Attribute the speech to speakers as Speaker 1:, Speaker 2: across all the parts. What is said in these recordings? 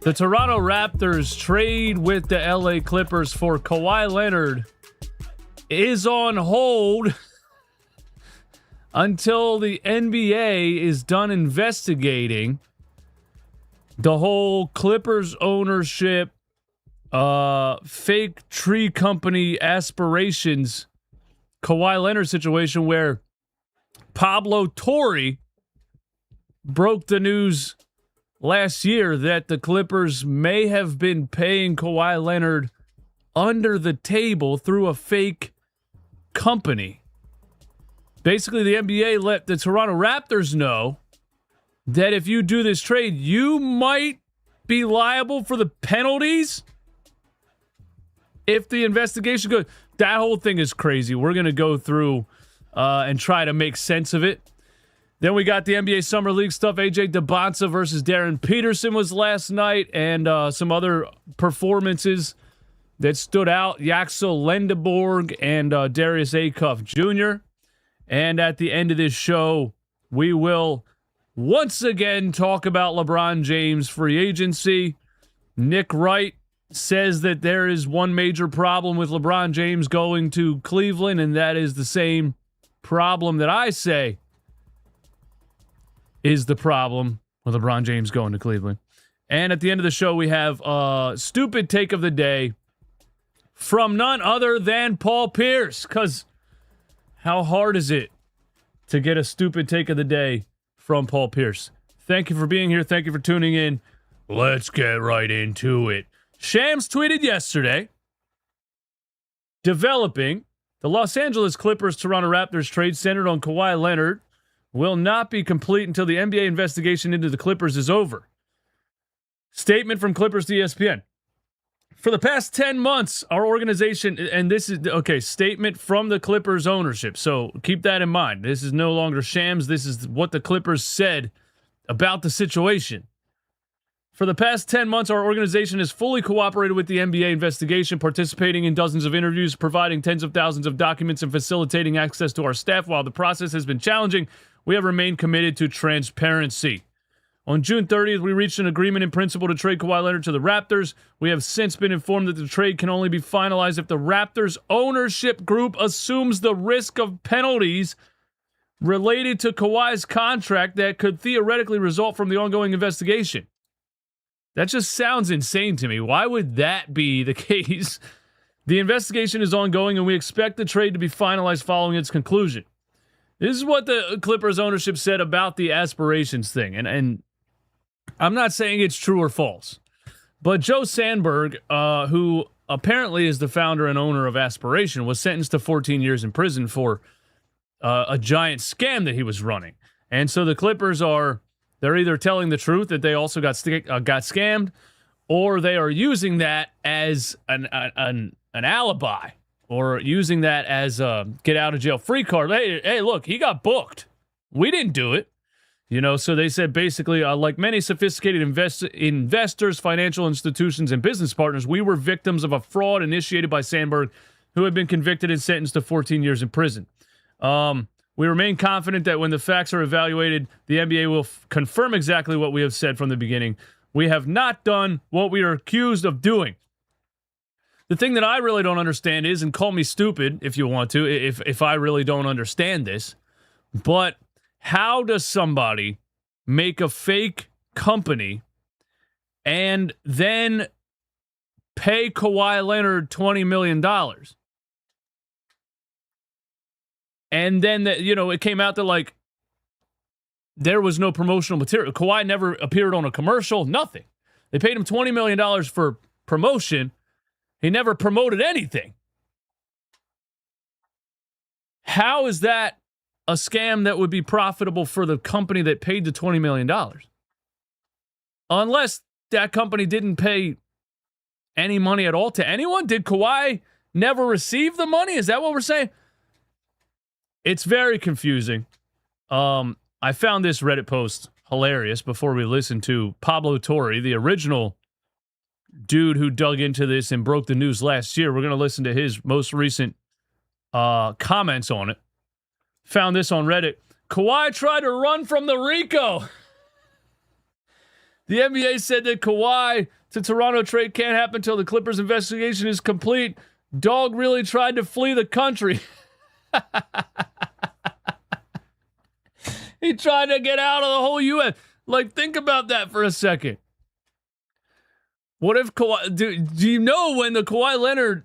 Speaker 1: The Toronto Raptors trade with the LA Clippers for Kawhi Leonard is on hold until the NBA is done investigating the whole Clippers ownership, fake tree company aspirations, Kawhi Leonard situation where Pablo Torre broke the news last year that the Clippers may have been paying Kawhi Leonard under the table through a fake company. Basically, the NBA let the Toronto Raptors know that if you do this trade, you might be liable for the penalties if the investigation goes. That whole thing is crazy. We're going to go through and try to make sense of it. Then we got the NBA Summer League stuff. Dynantsa versus Peterson was last night, and some other performances that stood out. Lendeborg and Darius Acuff Jr. And at the end of this show, we will once again talk about LeBron James free agency. Nick Wright says that there is one major problem with LeBron James going to Cleveland, and that is the same problem that I say is the problem with LeBron James going to Cleveland. And at the end of the show, we have a stupid take of the day from none other than Paul Pierce. Because how hard is it to get a stupid take of the day from Paul Pierce? Thank you for being here. Thank you for tuning in. Let's get right into it. Shams tweeted yesterday, developing the Los Angeles Clippers Toronto Raptors trade centered on Kawhi Leonard will not be complete until the NBA investigation into the Clippers is over. Statement from Clippers to ESPN. For the past 10 months, our organization, and this is, okay, statement from the Clippers ownership. So keep that in mind. This is no longer shams. This is what the Clippers said about the situation. For the past 10 months, our organization has fully cooperated with the NBA investigation, participating in dozens of interviews, providing tens of thousands of documents, and facilitating access to our staff. While the process has been challenging, we have remained committed to transparency. On June 30th, we reached an agreement in principle to trade Kawhi Leonard to the Raptors. We have since been informed that the trade can only be finalized if the Raptors ownership group assumes the risk of penalties related to Kawhi's contract that could theoretically result from the ongoing investigation. That just sounds insane to me. Why would that be the case? The investigation is ongoing, and we expect the trade to be finalized following its conclusion. This is what the Clippers ownership said about the aspirations thing. And I'm not saying it's true or false, but Joe Sandberg, who apparently is the founder and owner of Aspiration, was sentenced to 14 years in prison for a giant scam that he was running. And so the Clippers they're either telling the truth that they also got scammed, or they are using that as an alibi, or using that as a get-out-of-jail-free card. Hey, look, he got booked. We didn't do it. So they said basically, like many sophisticated investors, financial institutions, and business partners, we were victims of a fraud initiated by Sandberg, who had been convicted and sentenced to 14 years in prison. We remain confident that when the facts are evaluated, the NBA will confirm exactly what we have said from the beginning. We have not done what we are accused of doing. The thing that I really don't understand is, and call me stupid if you want to, if I really don't understand this, but how does somebody make a fake company and then pay Kawhi Leonard $20 million? And then, it came out that, there was no promotional material. Kawhi never appeared on a commercial, nothing. They paid him $20 million for promotion. He never promoted anything. How is that a scam that would be profitable for the company that paid the $20 million? Unless that company didn't pay any money at all to anyone? Did Kawhi never receive the money? Is that what we're saying? It's very confusing. I found this Reddit post hilarious before we listened to Pablo Torre, the original dude who dug into this and broke the news last year. We're going to listen to his most recent comments on it. Found this on Reddit. Kawhi tried to run from the RICO. The NBA said that Kawhi to Toronto trade can't happen until the Clippers investigation is complete. Dog really tried to flee the country. He tried to get out of the whole U.S. Like, think about that for a second. What if Kawhi... Do you know when the Kawhi Leonard,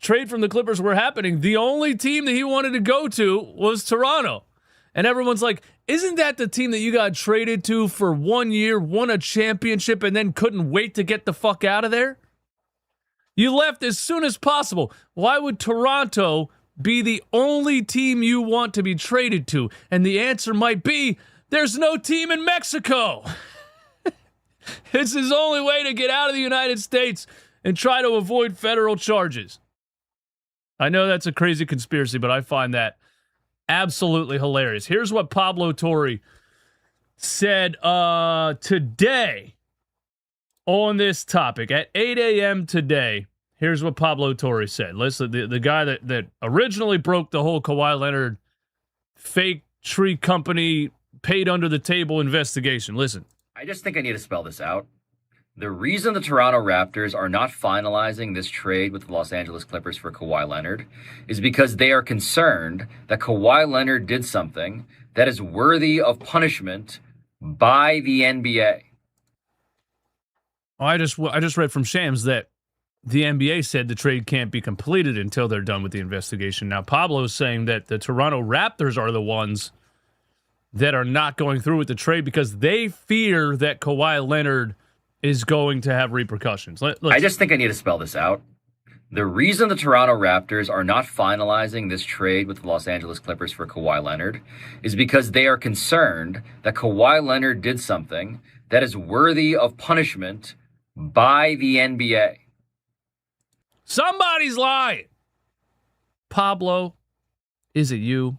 Speaker 1: trade from the Clippers were happening, the only team that he wanted to go to was Toronto. And everyone's like, isn't that the team that you got traded to for 1 year, won a championship, and then couldn't wait to get the fuck out of there? You left as soon as possible. Why would Toronto be the only team you want to be traded to? And the answer might be, there's no team in Mexico. It's his only way to get out of the United States and try to avoid federal charges. I know that's a crazy conspiracy, but I find that absolutely hilarious. Here's what Pablo Torre said today on this topic at 8 a.m. today. Here's what Pablo Torre said. Listen, the guy that originally broke the whole Kawhi Leonard fake tree company paid under the table investigation. Listen.
Speaker 2: I just think I need to spell this out. The reason the Toronto Raptors are not finalizing this trade with the Los Angeles Clippers for Kawhi Leonard is because they are concerned that Kawhi Leonard did something that is worthy of punishment by the NBA.
Speaker 1: I just read from Shams that the NBA said the trade can't be completed until they're done with the investigation. Now, Pablo's saying that the Toronto Raptors are the ones that are not going through with the trade because they fear that Kawhi Leonard is going to have repercussions.
Speaker 2: I just think I need to spell this out. The reason the Toronto Raptors are not finalizing this trade with the Los Angeles Clippers for Kawhi Leonard is because they are concerned that Kawhi Leonard did something that is worthy of punishment by the NBA.
Speaker 1: Somebody's lying. Pablo, is it you?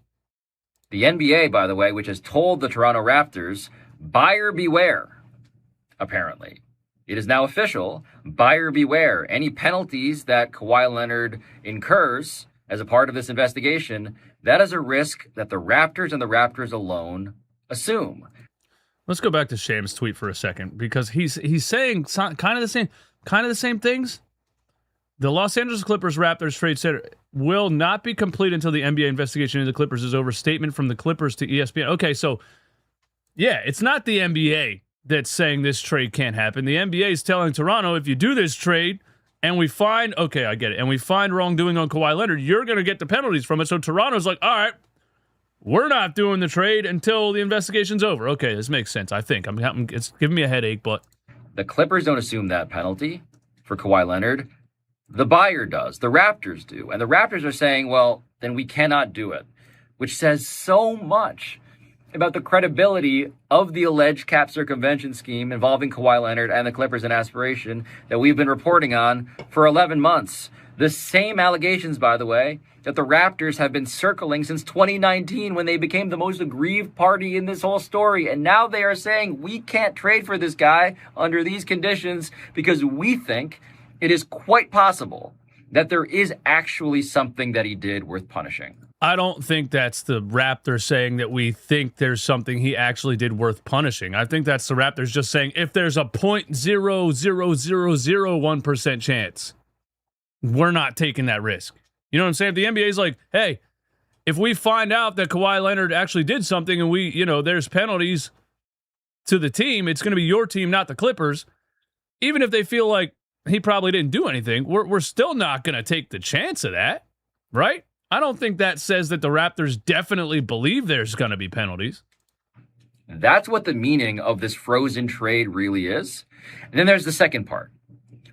Speaker 2: The NBA, by the way, which has told the Toronto Raptors, buyer beware, apparently. It is now official, buyer beware. Any penalties that Kawhi Leonard incurs as a part of this investigation, that is a risk that the Raptors and the Raptors alone assume.
Speaker 1: Let's go back to Shams' tweet for a second, because he's saying kind of the same things. The Los Angeles Clippers Raptors trade center will not be complete until the NBA investigation into the Clippers is over. Statement from the Clippers to ESPN. Okay, so yeah, it's not the NBA that's saying this trade can't happen. The NBA is telling Toronto, if you do this trade and we find, okay, I get it, and we find wrongdoing on Kawhi Leonard, you're going to get the penalties from it. So Toronto's like, all right, we're not doing the trade until the investigation's over. Okay, this makes sense, I think. It's giving me a headache, but...
Speaker 2: The Clippers don't assume that penalty for Kawhi Leonard. The buyer does. The Raptors do. And the Raptors are saying, well, then we cannot do it, which says so much about the credibility of the alleged cap circumvention scheme involving Kawhi Leonard and the Clippers in aspiration that we've been reporting on for 11 months. The same allegations, by the way, that the Raptors have been circling since 2019 when they became the most aggrieved party in this whole story. And now they are saying we can't trade for this guy under these conditions because we think it is quite possible that there is actually something that he did worth punishing.
Speaker 1: I don't think that's the Raptors saying that we think there's something he actually did worth punishing. I think that's the Raptors just saying if there's a 0.00001% chance, we're not taking that risk. You know what I'm saying? If the NBA is like, hey, if we find out that Kawhi Leonard actually did something and there's penalties to the team, it's going to be your team, not the Clippers. Even if they feel like he probably didn't do anything, we're still not going to take the chance of that, right? I don't think that says that the Raptors definitely believe there's going to be penalties.
Speaker 2: That's what the meaning of this frozen trade really is. And then there's the second part,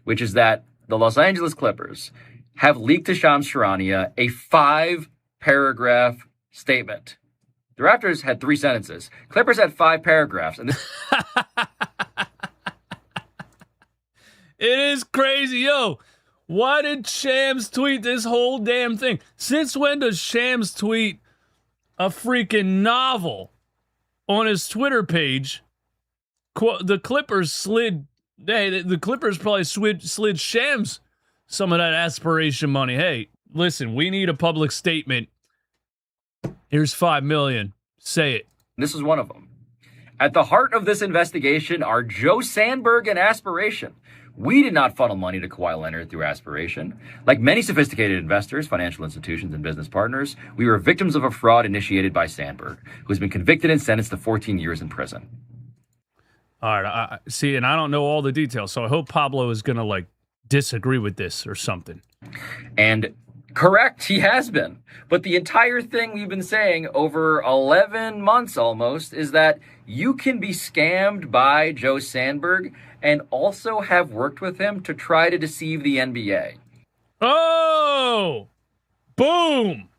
Speaker 2: which is that the Los Angeles Clippers have leaked to Shams Charania a 5-paragraph statement. The Raptors had 3 sentences. Clippers had 5 paragraphs. And
Speaker 1: It is crazy. Yo, why did Shams tweet this whole damn thing? Since when does Shams tweet a freaking novel on his Twitter page? The Clippers the Clippers probably slid Shams some of that aspiration money. Hey, listen, we need a public statement. Here's $5 million. Say it.
Speaker 2: This is one of them. At the heart of this investigation are Joe Sandberg and aspiration. We did not funnel money to Kawhi Leonard through aspiration. Like many sophisticated investors, financial institutions, and business partners, we were victims of a fraud initiated by Sandberg, who has been convicted and sentenced to 14 years in prison.
Speaker 1: All right, see, and I don't know all the details, so I hope Pablo is going to, disagree with this or something.
Speaker 2: And correct, he has been. But the entire thing we've been saying over 11 months almost is that you can be scammed by Joe Sandberg and also have worked with him to try to deceive the NBA.
Speaker 1: Oh! Boom!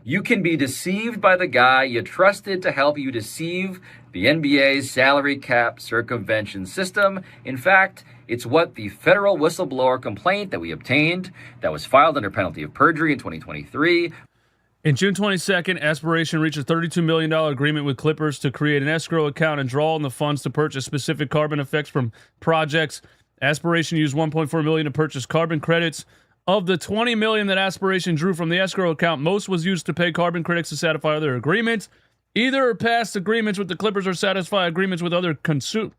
Speaker 2: You can be deceived by the guy you trusted to help you deceive the NBA's salary cap circumvention system. In fact, it's what the federal whistleblower complaint that we obtained that was filed under penalty of perjury in 2023.
Speaker 1: In June 22nd, Aspiration reached a $32 million agreement with Clippers to create an escrow account and draw on the funds to purchase specific carbon effects from projects. Aspiration used $1.4 million to purchase carbon credits. Of the $20 million that Aspiration drew from the escrow account, most was used to pay carbon critics to satisfy other agreements. Either past agreements with the Clippers or satisfy agreements with other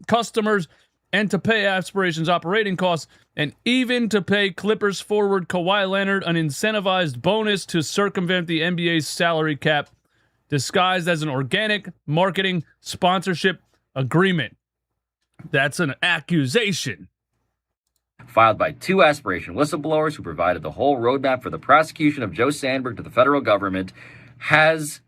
Speaker 1: customers, and to pay Aspiration's operating costs, and even to pay Clippers forward Kawhi Leonard an incentivized bonus to circumvent the NBA's salary cap, disguised as an organic marketing sponsorship agreement. That's an accusation.
Speaker 2: Filed by two Aspiration whistleblowers who provided the whole roadmap for the prosecution of Joe Sandberg to the federal government, has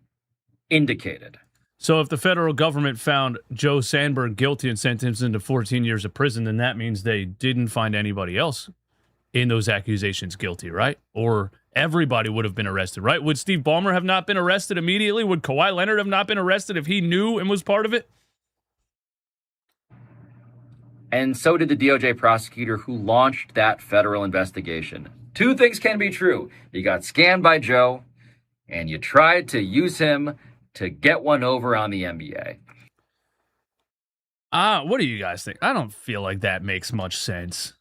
Speaker 2: indicated.
Speaker 1: So if the federal government found Joe Sandberg guilty and sentenced him to 14 years of prison, then that means they didn't find anybody else in those accusations guilty, right? Or everybody would have been arrested, right? Would Steve Ballmer have not been arrested immediately? Would Kawhi Leonard have not been arrested if he knew and was part of it?
Speaker 2: And so did the DOJ prosecutor who launched that federal investigation. Two things can be true. You got scammed by Joe, and you tried to use him to get one over on the NBA.
Speaker 1: What do you guys think? I don't feel like that makes much sense.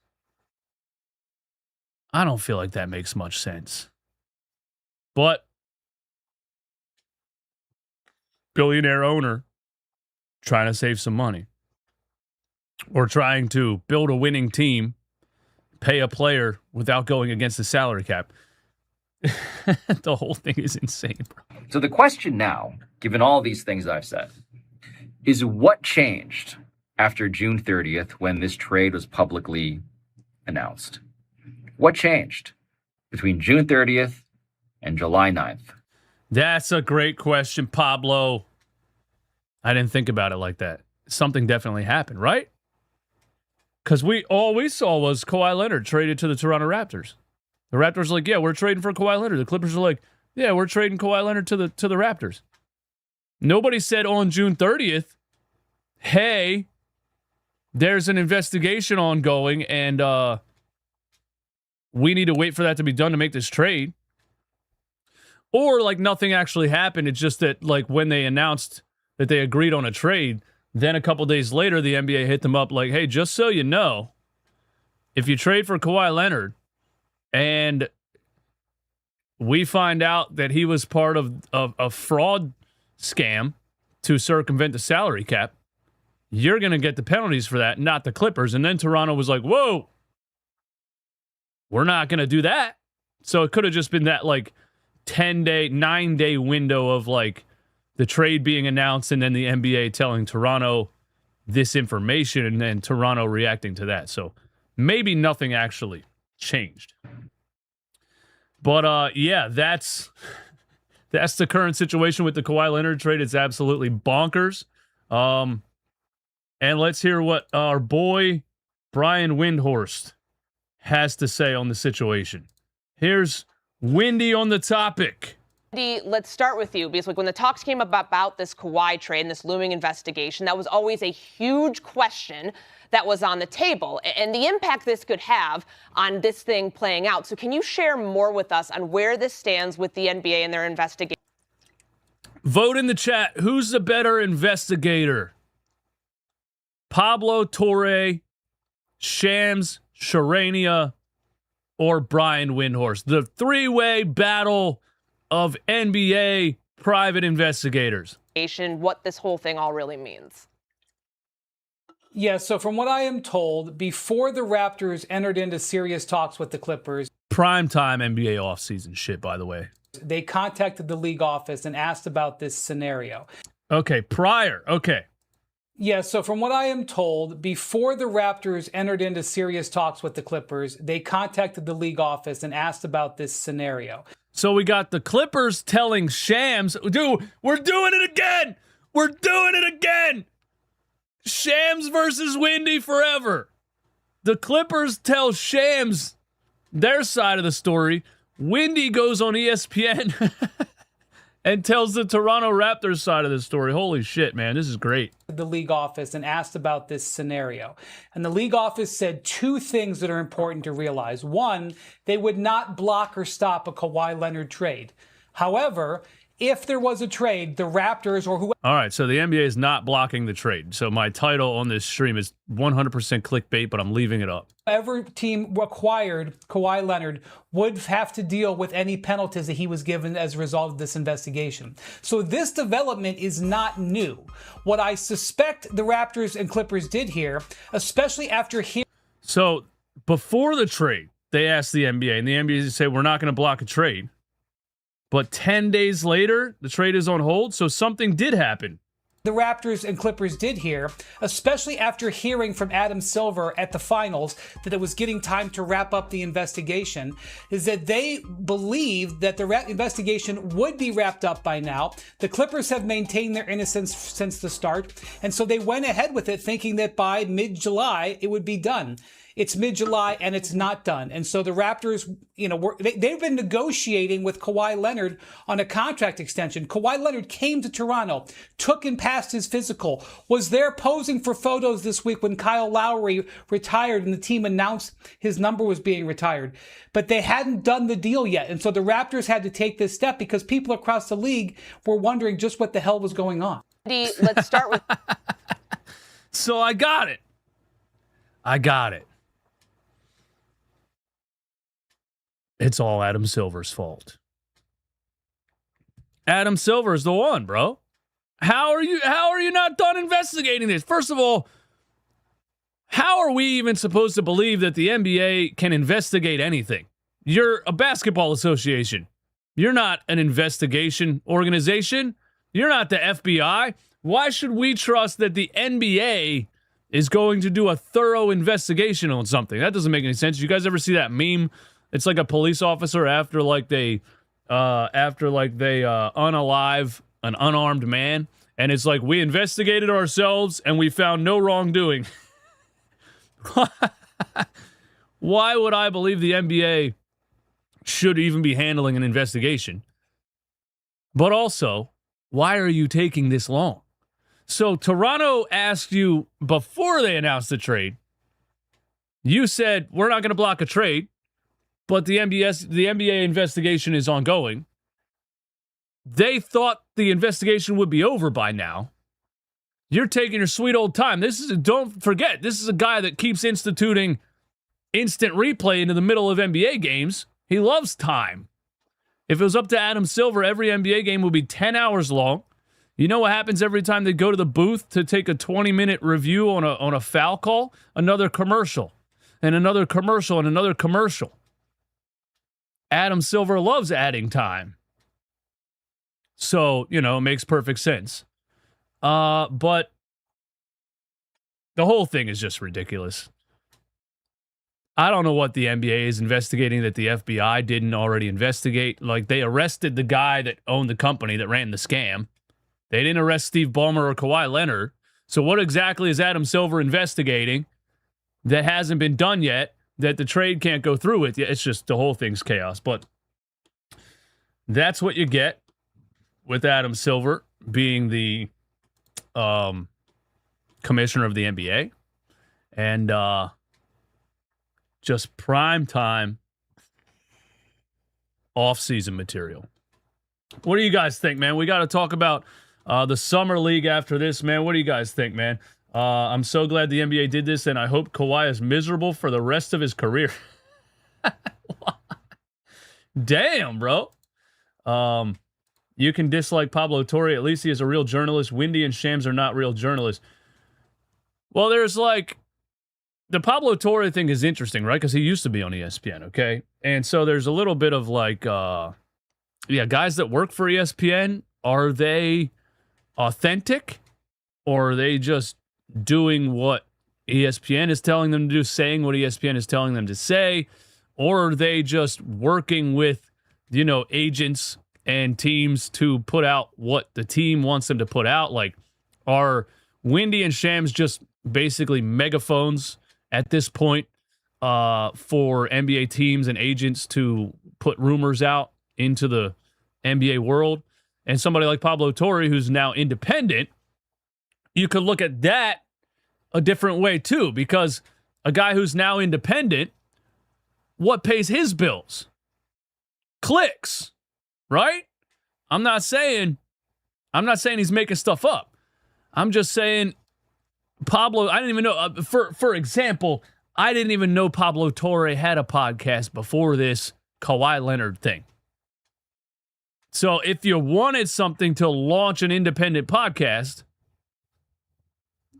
Speaker 1: But billionaire owner trying to save some money or trying to build a winning team, pay a player without going against the salary cap. The whole thing is insane, bro.
Speaker 2: So the question now, given all these things I've said, is what changed after June 30th when this trade was publicly announced? What changed between June 30th and July 9th?
Speaker 1: That's a great question, Pablo. I didn't think about it like that. Something definitely happened, right? Because all we saw was Kawhi Leonard traded to the Toronto Raptors. The Raptors are like, yeah, we're trading for Kawhi Leonard. The Clippers are like, yeah, we're trading Kawhi Leonard to the Raptors. Nobody said on June 30th, hey, there's an investigation ongoing and we need to wait for that to be done to make this trade. Or nothing actually happened. It's just that when they announced that they agreed on a trade, then a couple days later, the NBA hit them up like, hey, just so you know, if you trade for Kawhi Leonard, and we find out that he was part of a fraud scam to circumvent the salary cap, you're going to get the penalties for that, not the Clippers. And then Toronto was like, whoa, we're not going to do that. So it could have just been that 10-day, 9-day window of the trade being announced and then the NBA telling Toronto this information and then Toronto reacting to that. So maybe nothing actually changed. But yeah, that's the current situation with the Kawhi Leonard trade. It's absolutely bonkers. And let's hear what our boy Brian Windhorst has to say on the situation. Here's Windy on the topic.
Speaker 3: Let's start with you, because when the talks came about this Kawhi trade and this looming investigation, that was always a huge question that was on the table and the impact this could have on this thing playing out. So can you share more with us on where this stands with the NBA and their investigation?
Speaker 1: Vote in the chat. Who's the better investigator? Pablo Torre, Shams Charania, or Brian Windhorst? The three-way battle of NBA private investigators.
Speaker 3: What this whole thing all really means.
Speaker 4: Yeah, so from what I am told, before the Raptors entered into serious talks with the Clippers,
Speaker 1: Primetime NBA offseason shit, by the way.
Speaker 4: they contacted the league office and asked about this scenario.
Speaker 1: Okay, prior. Okay.
Speaker 4: Yeah, so from what I am told, before the Raptors entered into serious talks with the Clippers, they contacted the league office and asked about this scenario.
Speaker 1: So we got the Clippers telling Shams, dude, we're doing it again. We're doing it again. Shams versus Windy forever. The Clippers tell Shams their side of the story. Windy goes on ESPN and tells the Toronto Raptors side of the story. Holy shit, man. This is great.
Speaker 4: The league office and asked about this scenario. And the league office said two things that are important to realize. One, they would not block or stop a Kawhi Leonard trade. However, if there was a trade, the Raptors or whoever.
Speaker 1: All right, so the NBA is not blocking the trade. So my title on this stream is 100% clickbait, but I'm leaving it up.
Speaker 4: Whoever team acquired Kawhi Leonard would have to deal with any penalties that he was given as a result of this investigation. So this development is not new. What I suspect the Raptors and Clippers did here, especially after hearing.
Speaker 1: So before the trade, they asked the NBA, and the NBA said, we're not going to block a trade. But 10 days later, the trade is on hold, so something did happen.
Speaker 4: The Raptors and Clippers did here, especially after hearing from Adam Silver at the finals that it was getting time to wrap up the investigation, is that they believed that the investigation would be wrapped up by now. The Clippers have maintained their innocence since the start, and so they went ahead with it thinking that by mid-July it would be done. It's mid-July and it's not done. And so the Raptors, they've been negotiating with Kawhi Leonard on a contract extension. Kawhi Leonard came to Toronto, took and passed his physical, was there posing for photos this week when Kyle Lowry retired and the team announced his number was being retired. But they hadn't done the deal yet. And so the Raptors had to take this step because people across the league were wondering just what the hell was going on.
Speaker 3: Let's start with.
Speaker 1: So I got it. It's all Adam Silver's fault. Adam Silver's the one, bro. How are you not done investigating this? First of all, how are we even supposed to believe that the NBA can investigate anything? You're a basketball association. You're not an investigation organization. You're not the FBI. Why should we trust that the NBA is going to do a thorough investigation on something? That doesn't make any sense. You guys ever see that meme? It's like a police officer after they unalive an unarmed man, and it's like, we investigated ourselves and we found no wrongdoing. Why would I believe the NBA should even be handling an investigation? But also, why are you taking this long? So Toronto asked you before they announced the trade. You said, we're not going to block a trade. But the NBA investigation is ongoing. They thought the investigation would be over by now. You're taking your sweet old time. Don't forget, this is a guy that keeps instituting instant replay into the middle of NBA games. He loves time. If it was up to Adam Silver, every NBA game would be 10 hours long. You know what happens every time they go to the booth to take a 20-minute review on a foul call? Another commercial, and another commercial, and another commercial. Adam Silver loves adding time. So, it makes perfect sense. But the whole thing is just ridiculous. I don't know what the NBA is investigating that the FBI didn't already investigate. Like, they arrested the guy that owned the company that ran the scam. They didn't arrest Steve Ballmer or Kawhi Leonard. So what exactly is Adam Silver investigating that hasn't been done yet, that the trade can't go through with? It's just the whole thing's chaos. But that's what you get with Adam Silver being the commissioner of the NBA. And just prime time off-season material. What do you guys think, man? We got to talk about the Summer League after this, man. What do you guys think, man? I'm so glad the NBA did this, and I hope Kawhi is miserable for the rest of his career. Damn, bro. You can dislike Pablo Torre. At least he is a real journalist. Windy and Shams are not real journalists. Well, there's like the Pablo Torre thing is interesting, right? Because he used to be on ESPN, okay? And so there's a little bit of like, guys that work for ESPN, are they authentic? Or are they just doing what ESPN is telling them to do, saying what ESPN is telling them to say? Or are they just working with, agents and teams to put out what the team wants them to put out? Like, are Windy and Shams just basically megaphones at this point for NBA teams and agents to put rumors out into the NBA world? And somebody like Pablo Torre, who's now independent, you could look at that a different way too, because a guy who's now independent, what pays his bills? Clicks, right? I'm not saying he's making stuff up. I'm just saying Pablo, I didn't even know, for example, I didn't even know Pablo Torre had a podcast before this Kawhi Leonard thing. So if you wanted something to launch an independent podcast,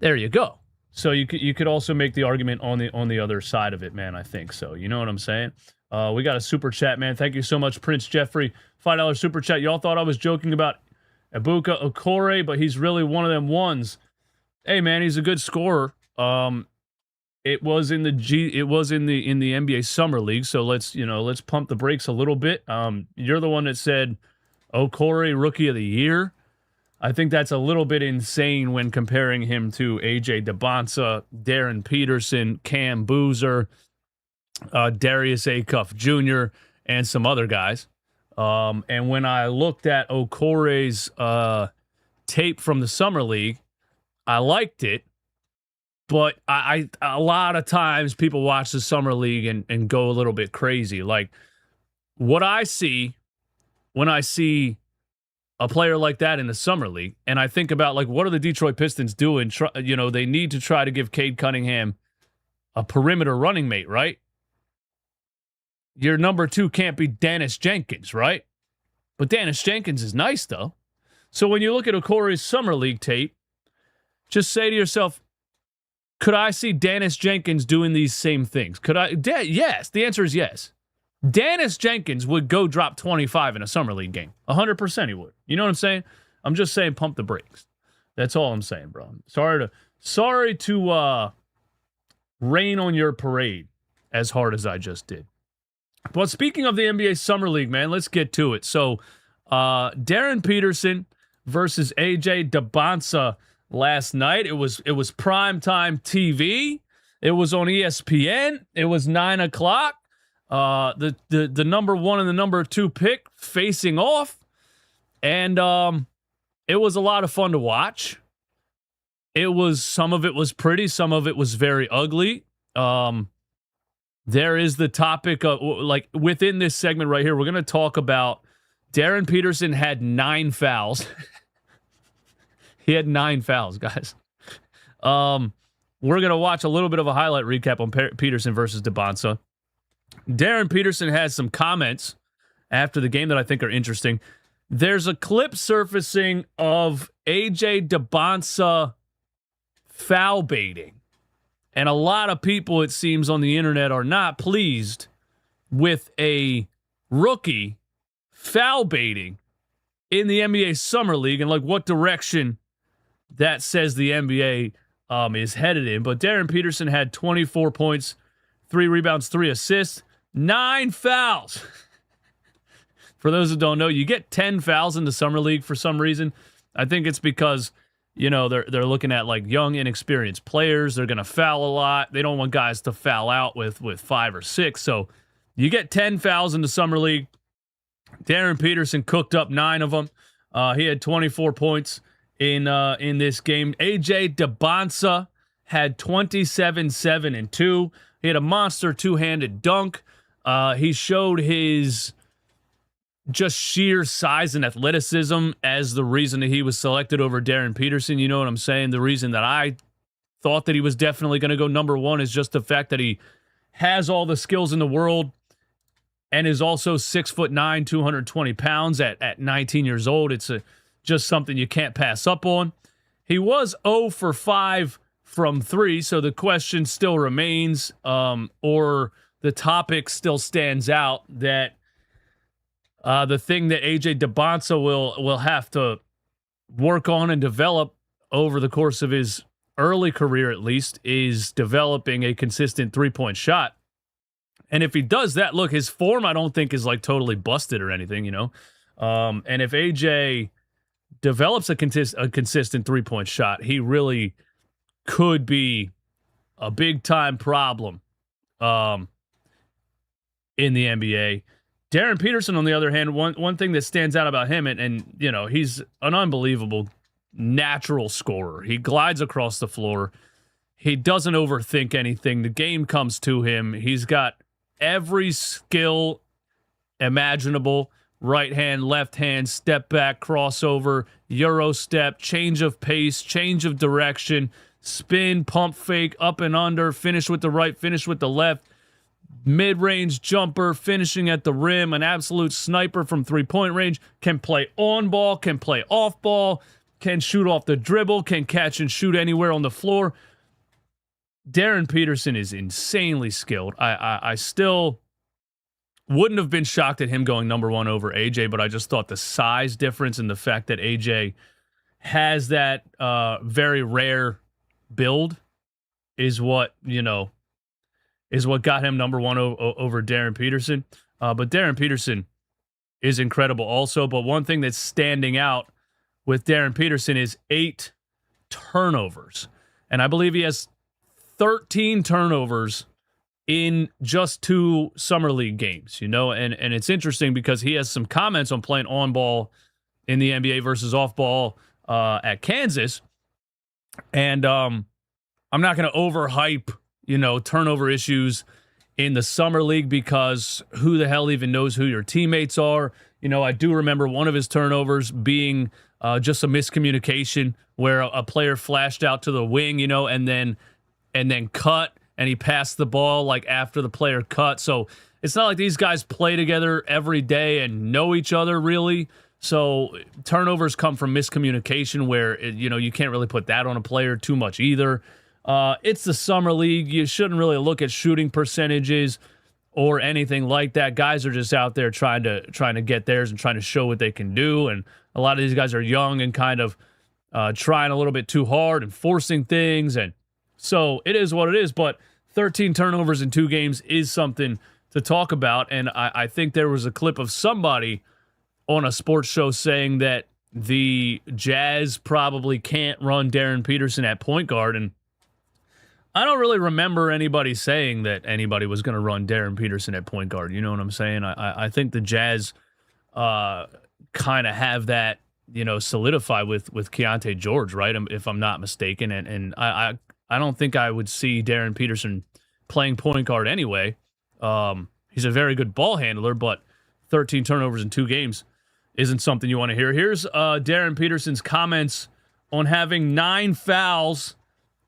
Speaker 1: there you go. So you could also make the argument on the other side of it, man. I think so. You know what I'm saying? We got a super chat, man. Thank you so much, Prince Jeffrey. $5 super chat. Y'all thought I was joking about Ibuka Okore, but he's really one of them ones. Hey, man, he's a good scorer. It was in the NBA Summer League. So let's pump the brakes a little bit. You're the one that said Okore Rookie of the Year. I think that's a little bit insane when comparing him to A.J. Dybantsa, Darren Peterson, Cam Boozer, Darius Acuff Jr., and some other guys. And when I looked at Okore's tape from the Summer League, I liked it, but I a lot of times people watch the Summer League and go a little bit crazy. Like, what I see when I see a player like that in the Summer League, and I think about, like, what are the Detroit Pistons doing? They need to try to give Cade Cunningham a perimeter running mate, right? Your number 2 can't be Dennis Jenkins, right? But Dennis Jenkins is nice, though. So when you look at Okore's Summer League tape, just say to yourself, could I see Dennis Jenkins doing these same things? Could I? Yes. The answer is yes. Dennis Jenkins would go drop 25 in a Summer League game. 100% he would. You know what I'm saying? I'm just saying pump the brakes. That's all I'm saying, bro. Sorry to rain on your parade as hard as I just did. But speaking of the NBA Summer League, man, let's get to it. So, Darren Peterson versus AJ Dybantsa last night. It was primetime TV. It was on ESPN. It was 9 o'clock. The number 1 and the number 2 pick facing off. And it was a lot of fun to watch. Some of it was pretty, some of it was very ugly. There is the topic of, like, within this segment right here, we're going to talk about Darren Peterson had 9 fouls. He had 9 fouls, guys. We're going to watch a little bit of a highlight recap on Peterson versus Dybantsa. Darren Peterson has some comments after the game that I think are interesting. There's a clip surfacing of AJ Dybantsa foul baiting. And a lot of people, it seems, on the internet are not pleased with a rookie foul baiting in the NBA Summer League and, like, what direction that says the NBA is headed in. But Darren Peterson had 24 points, 3 rebounds, 3 assists, 9 fouls. For those who don't know, you get 10 fouls in the Summer League for some reason. I think it's because, they're looking at, like, young, inexperienced players. They're going to foul a lot. They don't want guys to foul out with 5 or 6. So you get 10 fouls in the Summer League. Darren Peterson cooked up 9 of them. He had 24 points in this game. AJ Dybantsa had 27, 7, and 2. He had a monster 2-handed dunk. He showed his just sheer size and athleticism as the reason that he was selected over Darren Peterson. You know what I'm saying? The reason that I thought that he was definitely going to go number 1 is just the fact that he has all the skills in the world and is also 6'9", 220 pounds at 19 years old. It's just something you can't pass up on. He was 0 for 5 from 3, so the question still remains, or the topic still stands out that the thing that AJ Dynantsa will have to work on and develop over the course of his early career, at least, is developing a consistent three-point shot. And if he does that, look, his form I don't think is like totally busted or anything, you know. And if AJ develops a consistent three-point shot, he really could be a big-time problem in the NBA. Darren Peterson, on the other hand, one thing that stands out about him, and you know, he's an unbelievable natural scorer. He glides across the floor. He doesn't overthink anything. The game comes to him. He's got every skill imaginable. Right hand, left hand, step back, crossover, Euro step, change of pace, change of direction, spin, pump fake, up and under, finish with the right, finish with the left, mid-range jumper, finishing at the rim, an absolute sniper from three-point range, can play on ball, can play off ball, can shoot off the dribble, can catch and shoot anywhere on the floor. Darren Peterson is insanely skilled. I still wouldn't have been shocked at him going number 1 over AJ, but I just thought the size difference and the fact that AJ has that very rare build is what, you know, is what got him number 1 over Darren Peterson. But Darren Peterson is incredible also. But one thing that's standing out with Darren Peterson is 8 turnovers. And I believe he has 13 turnovers in just 2 summer league games, you know, and it's interesting because he has some comments on playing on ball in the NBA versus off ball at Kansas. And I'm not going to overhype, you know, turnover issues in the summer league because who the hell even knows who your teammates are? You know, I do remember one of his turnovers being just a miscommunication where a player flashed out to the wing, you know, and then cut, and he passed the ball like after the player cut. So it's not like these guys play together every day and know each other really. So turnovers come from miscommunication where, you know, you can't really put that on a player too much either. It's the summer league. You shouldn't really look at shooting percentages or anything like that. Guys are just out there trying to get theirs and trying to show what they can do. And a lot of these guys are young and kind of trying a little bit too hard and forcing things. And so it is what it is, but 13 turnovers in 2 games is something to talk about. And I think there was a clip of somebody on a sports show saying that the Jazz probably can't run Darren Peterson at point guard. And I don't really remember anybody saying that anybody was going to run Darren Peterson at point guard. You know what I'm saying? I think the Jazz kind of have that, you know, solidified with Keontae George, right? If I'm not mistaken. And I don't think I would see Darren Peterson playing point guard anyway. He's a very good ball handler, but 13 turnovers in 2 games isn't something you want to hear. Here's Darren Peterson's comments on having 9 fouls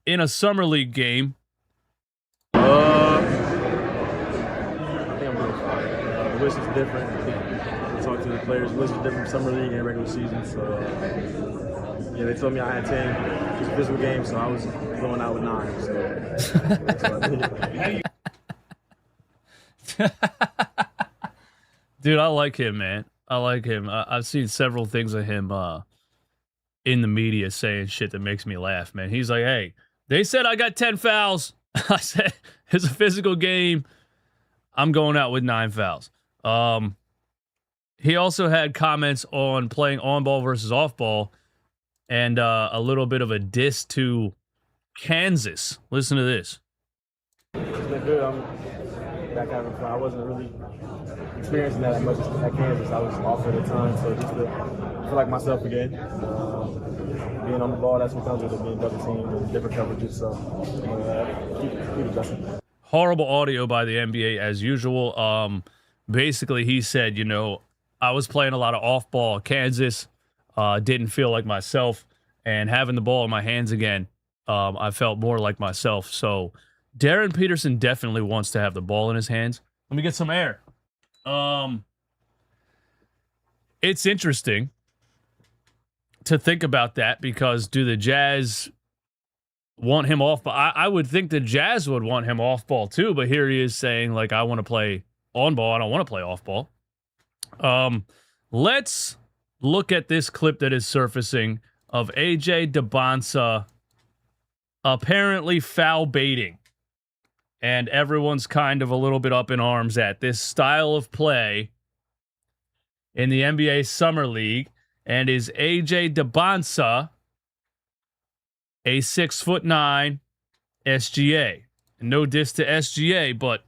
Speaker 1: in a summer league game.
Speaker 5: I think I'm doing fine. The wish is different. I talked to the players. The wish is different from summer league and regular season. So yeah, they told me I had 10. It was a physical game, so I was going out with 9. So.
Speaker 1: Dude, I like him, man. I like him. I've seen several things of him in the media saying shit that makes me laugh, man. He's like, hey, they said I got 10 fouls. I said, it's a physical game. I'm going out with 9 fouls. He also had comments on playing on ball versus off ball and a little bit of a diss to Kansas. Listen to this.
Speaker 5: It's been good. I'm back having fun. I wasn't really experiencing that much at Kansas. I was off at the time, so just to feel like myself again. Being on the ball, that's what comes with it, being double teamed and different coverages. So keep adjusting.
Speaker 1: Horrible audio by the NBA as usual. Basically, he said, you know, I was playing a lot of off ball at Kansas, didn't feel like myself, and having the ball in my hands again, I felt more like myself. So Darren Peterson definitely wants to have the ball in his hands. Let me get some air. It's interesting to think about that because do the Jazz want him off. But I would think the Jazz would want him off ball too. But here he is saying, like, I want to play on ball. I don't want to play off ball. Let's look at this clip that is surfacing of AJ Dynantsa apparently foul baiting. And everyone's kind of a little bit up in arms at this style of play in the NBA Summer League. And is AJ Dynantsa a 6'9" SGA? And no diss to SGA, but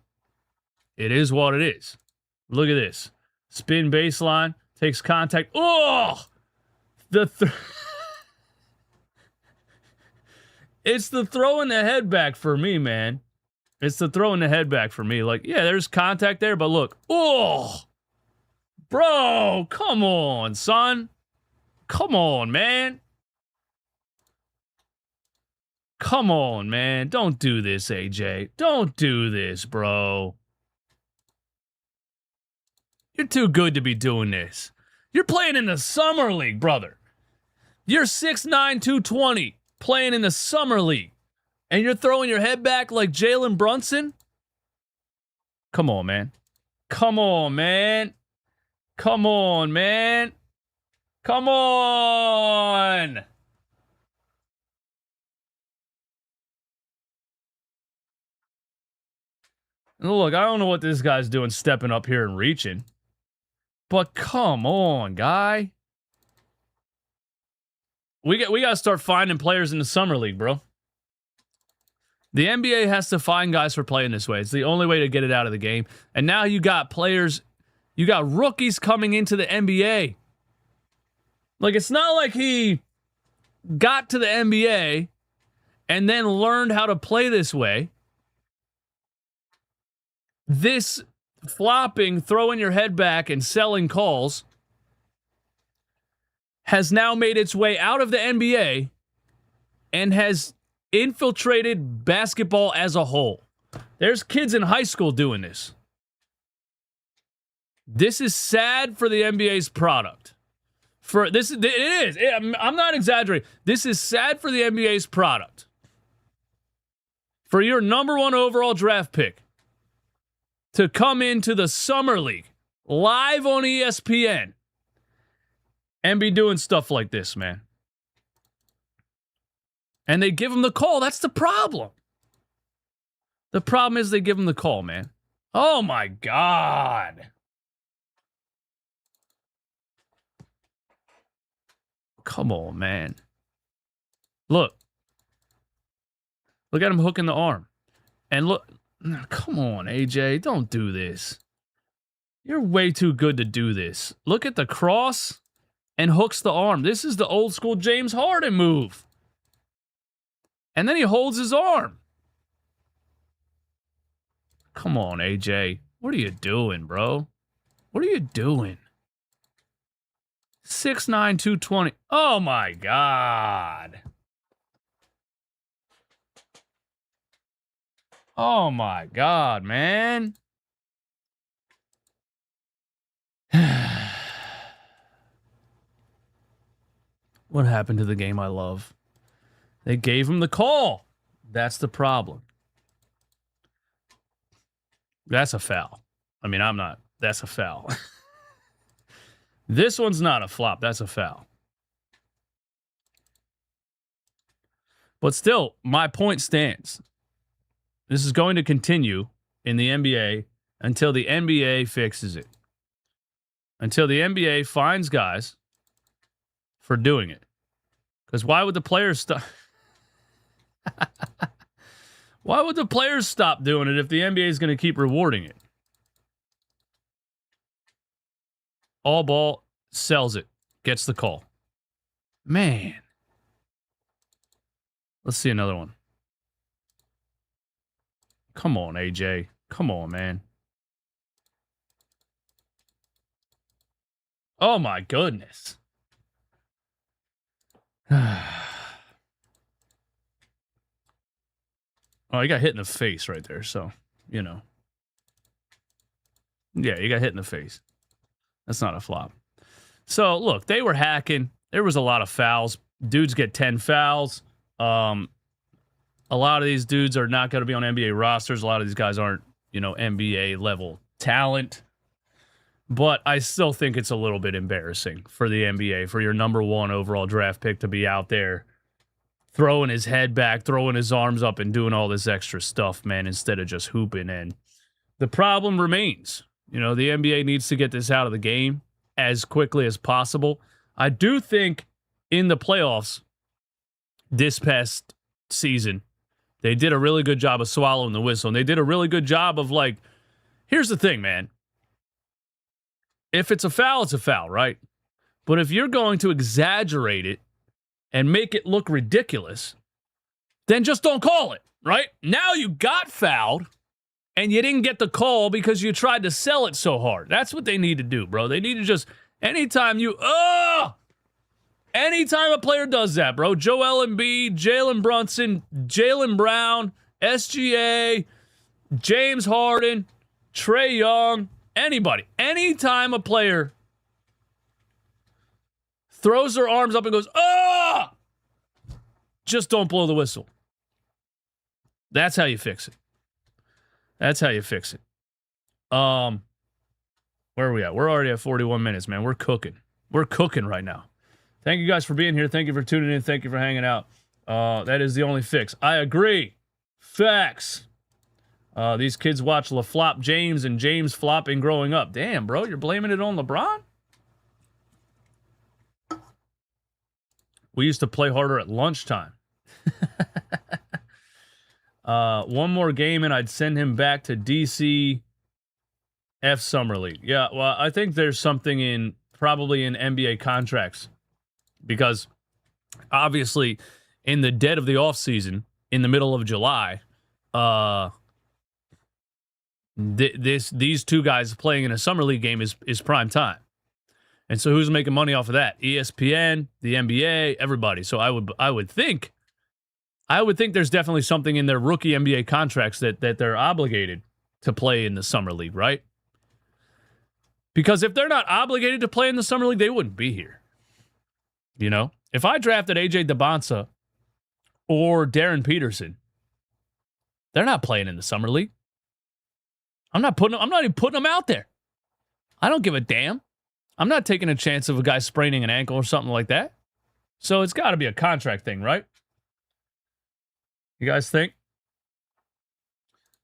Speaker 1: it is what it is. Look at this. Spin baseline, takes contact. Oh! It's the throwing the head back for me, man. It's the throwing the head back for me. Like, yeah, there's contact there, but look. Oh! Bro, come on, son. Come on, man. Come on, man. Don't do this, AJ. Don't do this, bro. You're too good to be doing this. You're playing in the Summer League, brother. You're 6'9", 220, playing in the Summer League. And you're throwing your head back like Jalen Brunson? Come on, man. Come on, man. Come on, man. Come on. And look, I don't know what this guy's doing stepping up here and reaching. But come on, guy. We got to start finding players in the Summer League, bro. The NBA has to find guys for playing this way. It's the only way to get it out of the game. And now you got players, you got rookies coming into the NBA. Like, it's not like he got to the NBA and then learned how to play this way. This flopping, throwing your head back, and selling calls has now made its way out of the NBA and has infiltrated basketball as a whole. There's kids in high school doing this. This is sad for the NBA's product. It is. I'm not exaggerating. This is sad for the NBA's product. For your number 1 overall draft pick to come into the Summer League live on ESPN and be doing stuff like this, man. And they give him the call. That's the problem. The problem is they give him the call, man. Oh, my God. Come on, man. Look. Look at him hooking the arm. And look. Come on, AJ. Don't do this. You're way too good to do this. Look at the cross and hooks the arm. This is the old school James Harden move. And then he holds his arm. Come on, AJ. What are you doing, bro? What are you doing? 6'9", 220. Oh, my God. Oh, my God, man. What happened to the game I love? They gave him the call. That's the problem. That's a foul. I mean, I'm not. That's a foul. This one's not a flop. That's a foul. But still, my point stands. This is going to continue in the NBA until the NBA fixes it. Until the NBA finds guys for doing it. Because why would the players stop? Why would the players stop doing it if the NBA is going to keep rewarding it? All ball, sells it, gets the call. Man. Let's see another one. Come on, AJ. Come on, man. Oh, my goodness. Oh, he got hit in the face right there, so, you know. Yeah, he got hit in the face. That's not a flop. So, look, they were hacking. There was a lot of fouls. Dudes get 10 fouls. A lot of these dudes are not going to be on NBA rosters. A lot of these guys aren't, NBA level talent. But I still think it's a little bit embarrassing for the NBA, for your number 1 overall draft pick to be out there throwing his head back, throwing his arms up, and doing all this extra stuff, man, instead of just hooping. And the problem remains. The NBA needs to get this out of the game as quickly as possible. I do think in the playoffs this past season, they did a really good job of swallowing the whistle. And they did a really good job of, here's the thing, man. If it's a foul, it's a foul, right? But if you're going to exaggerate it and make it look ridiculous, then just don't call it, right? Now you got fouled, and you didn't get the call because you tried to sell it so hard. That's what they need to do, bro. They need to just, anytime a player does that, bro, Joel Embiid, Jalen Brunson, Jaylen Brown, SGA, James Harden, Trae Young, anybody, anytime a player throws their arms up and goes, just don't blow the whistle. That's how you fix it. Where are we at? We're already at 41 minutes, man. We're cooking right now. Thank you guys for being here. Thank you for tuning in. Thank you for hanging out. That is the only fix. I agree. Facts. These kids watch LaFlop James and James flopping growing up. Damn, bro, you're blaming it on LeBron? We used to play harder at lunchtime. One more game and I'd send him back to DC F Summer League. Yeah, well, I think there's something probably in NBA contracts, because obviously in the dead of the offseason, in the middle of July, these two guys playing in a Summer League game is prime time. And so who's making money off of that? ESPN, the NBA, everybody. So I would think there's definitely something in their rookie NBA contracts that they're obligated to play in the Summer League, right? Because if they're not obligated to play in the Summer League, they wouldn't be here. If I drafted AJ Dynantsa or Darren Peterson, they're not playing in the Summer League. I'm not even putting them out there. I don't give a damn. I'm not taking a chance of a guy spraining an ankle or something like that. So it's got to be a contract thing, right? You guys think?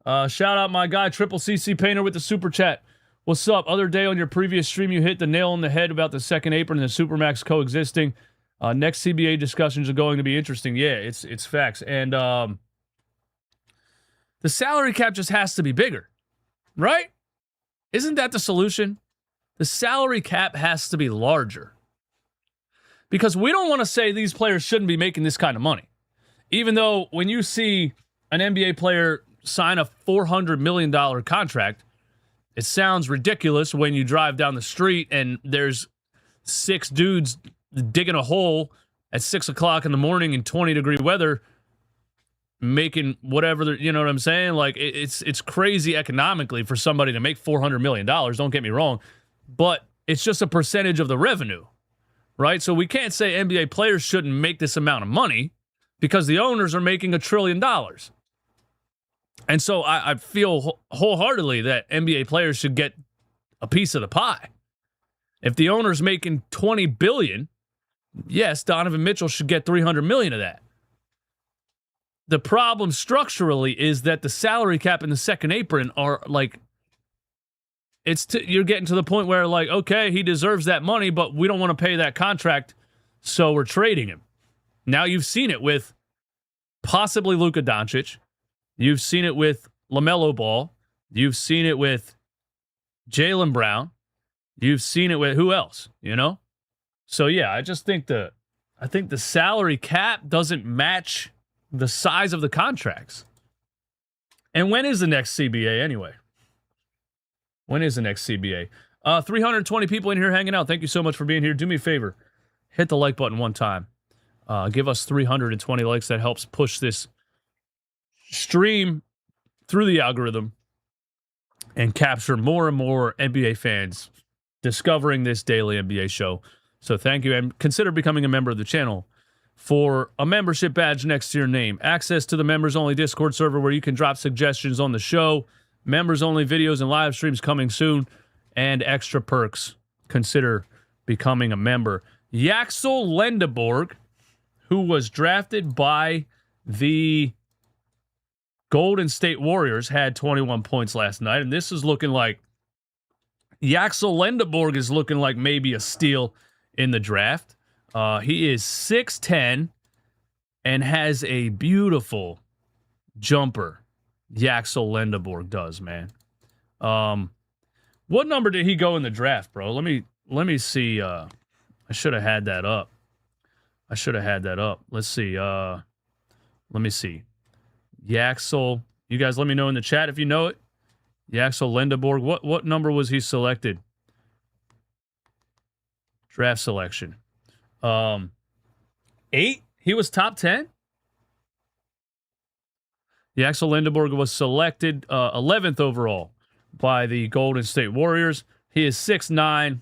Speaker 1: Shout out my guy, Triple CC Painter with the super chat. What's up? Other day on your previous stream, you hit the nail on the head about the second apron and the Supermax coexisting. Next CBA discussions are going to be interesting. Yeah, it's facts. And the salary cap just has to be bigger, right? Isn't that the solution? The salary cap has to be larger. Because we don't want to say these players shouldn't be making this kind of money. Even though when you see an NBA player sign a $400 million contract, it sounds ridiculous when you drive down the street and there's 6 dudes digging a hole at 6 o'clock in the morning in 20-degree weather, making whatever, you know what I'm saying? Like, it's crazy economically for somebody to make $400 million. Don't get me wrong. But it's just a percentage of the revenue, right? So we can't say NBA players shouldn't make this amount of money because the owners are making $1 trillion. And so I feel wholeheartedly that NBA players should get a piece of the pie. If the owner's making $20 billion, yes, Donovan Mitchell should get $300 million of that. The problem structurally is that the salary cap and the second apron are like, you're getting to the point where, like, okay, he deserves that money, but we don't want to pay that contract, so we're trading him. Now you've seen it with possibly Luka Doncic. You've seen it with LaMelo Ball. You've seen it with Jaylen Brown. You've seen it with who else, So, yeah, I just think the salary cap doesn't match the size of the contracts. And when is the next CBA anyway? When is the next CBA? 320 people in here hanging out. Thank you so much for being here. Do me a favor. Hit the like button one time. Give us 320 likes. That helps push this stream through the algorithm and capture more and more NBA fans discovering this daily NBA show. So thank you. And consider becoming a member of the channel for a membership badge next to your name, access to the members-only Discord server where you can drop suggestions on the show, members-only videos and live streams coming soon, and extra perks. Consider becoming a member. Yaxel Lendeborg, who was drafted by the Golden State Warriors, had 21 points last night, and this is looking like Yaxel Lendeborg is looking like maybe a steal in the draft. He is 6'10" and has a beautiful jumper. Yaxel Lendeborg does, man. What number did he go in the draft, bro? Let me see. I should have had that up. Let's see. Let me see. Yaxel. You guys let me know in the chat if you know it. Yaxel Lendeborg. What number was he selected? Draft selection. 8? He was top 10? Yaxel Lendeborg was selected 11th overall by the Golden State Warriors. He is 6'9".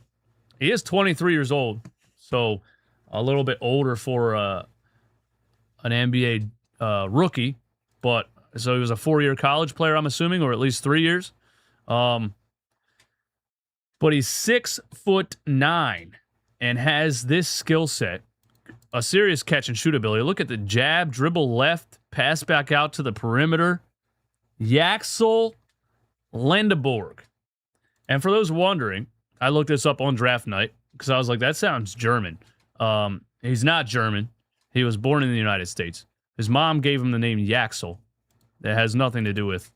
Speaker 1: He is 23 years old, so a little bit older for an NBA rookie. But so he was a 4-year college player, I'm assuming, or at least 3 years. But he's 6'9" and has this skill set, a serious catch and shoot ability. Look at the jab, dribble left, pass back out to the perimeter. Yaxel Lendeborg. And for those wondering, I looked this up on draft night because I was like, that sounds German. He's not German. He was born in the United States. His mom gave him the name Yaxel. That has nothing to do with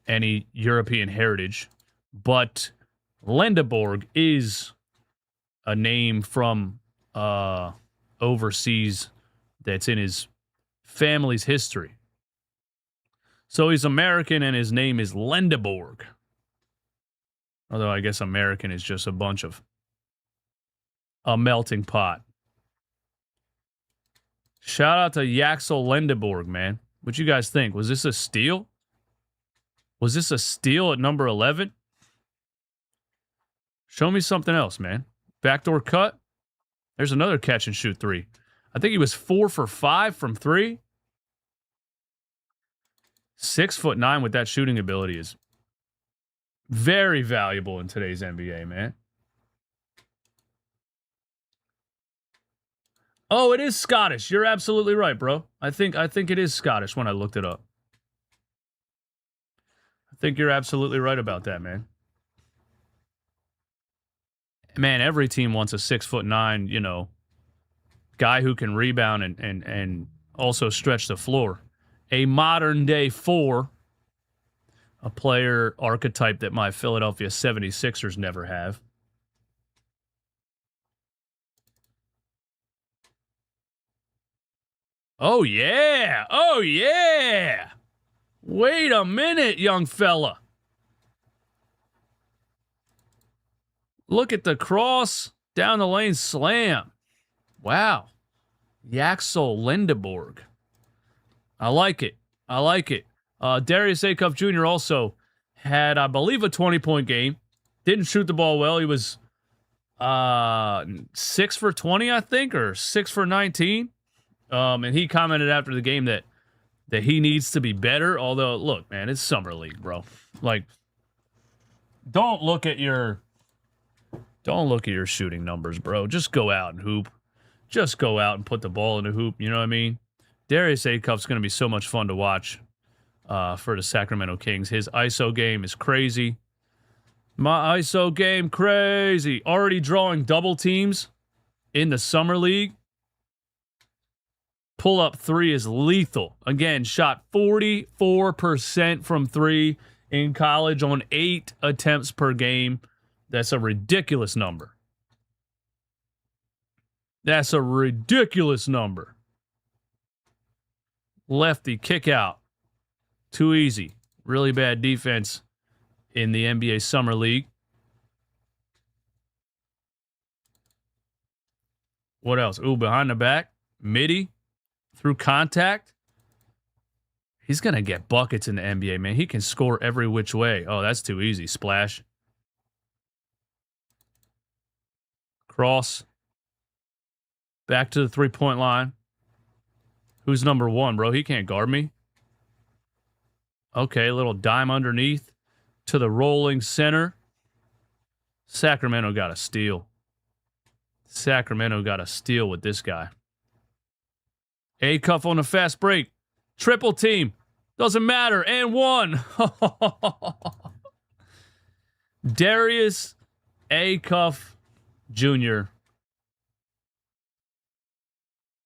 Speaker 1: any European heritage. But Lendeborg is a name from overseas that's in his family's history. So he's American and his name is Lendeborg. Although I guess American is just a bunch of a melting pot. Shout out to Yaxel Lendeborg, man. What you guys think? Was this a steal? Was this a steal at number 11? Show me something else, man. Backdoor cut. There's another catch and shoot 3. I think he was 4 for 5 from 3. 6'9" with that shooting ability is very valuable in today's NBA, man. Oh, it is Scottish. You're absolutely right, bro. I think it is Scottish when I looked it up. I think you're absolutely right about that, man. Man, every team wants a 6'9", guy who can rebound and also stretch the floor. A modern day 4, a player archetype that my Philadelphia 76ers never have. Oh, yeah. Oh, yeah. Wait a minute, young fella. Look at the cross down the lane slam. Wow. Yaxel Lendeborg. I like it. Darius Acuff Jr. also had, I believe, a 20-point game. Didn't shoot the ball well. He was 6 for 20, I think, or 6 for 19. And he commented after the game that he needs to be better. Although, look, man, it's summer league, bro. Like, don't look at your shooting numbers, bro. Just go out and hoop. Just go out and put the ball in the hoop. You know what I mean? Darius Acuff's going to be so much fun to watch for the Sacramento Kings. His ISO game is crazy. My ISO game, crazy. Already drawing double teams in the summer league. Pull-up 3 is lethal. Again, shot 44% from 3 in college on 8 attempts per game. That's a ridiculous number. That's a ridiculous number. Lefty kick out. Too easy. Really bad defense in the NBA Summer League. What else? Ooh, behind the back. Midi. Through contact. He's going to get buckets in the NBA, man. He can score every which way. Oh, that's too easy. Splash. Cross. Back to the three-point line. Who's number one, bro? He can't guard me. Okay, a little dime underneath to the rolling center. Sacramento got a steal. Sacramento got a steal with this guy. Acuff on the fast break. Triple team. Doesn't matter. And one. Darius Acuff Jr.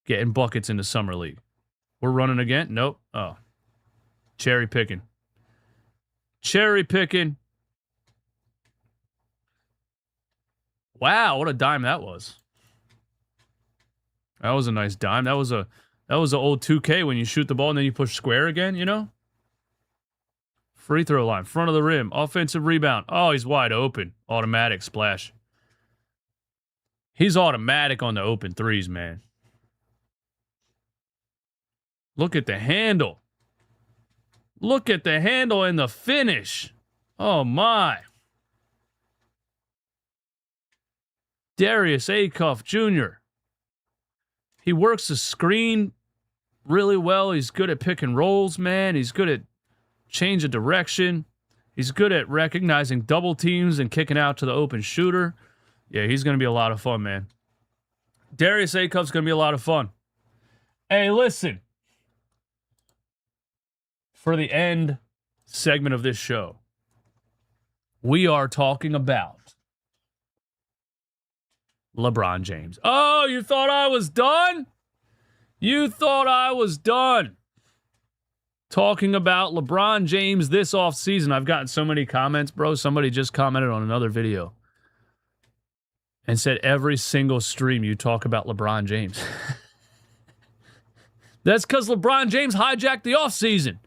Speaker 1: getting buckets in the Summer League. We're running again? Nope. Oh. Cherry picking. Cherry picking. Wow, what a dime that was. That was a nice dime. That was a old 2K when you shoot the ball and then you push square again, you know? Free throw line, front of the rim, offensive rebound. Oh, he's wide open. Automatic splash. He's automatic on the open threes, man. Look at the handle. Look at the handle and the finish. Oh, my. Darius Acuff Jr. He works the screen really well. He's good at pick and rolls, man. He's good at change of direction. He's good at recognizing double teams and kicking out to the open shooter. Yeah, he's going to be a lot of fun, man. Darius Acuff's going to be a lot of fun. Hey, listen. For the end segment of this show, we are talking about LeBron James. Oh, you thought I was done? You thought I was done. Talking about LeBron James this offseason. I've gotten so many comments, bro. Somebody just commented on another video and said every single stream you talk about LeBron James. That's because LeBron James hijacked the offseason.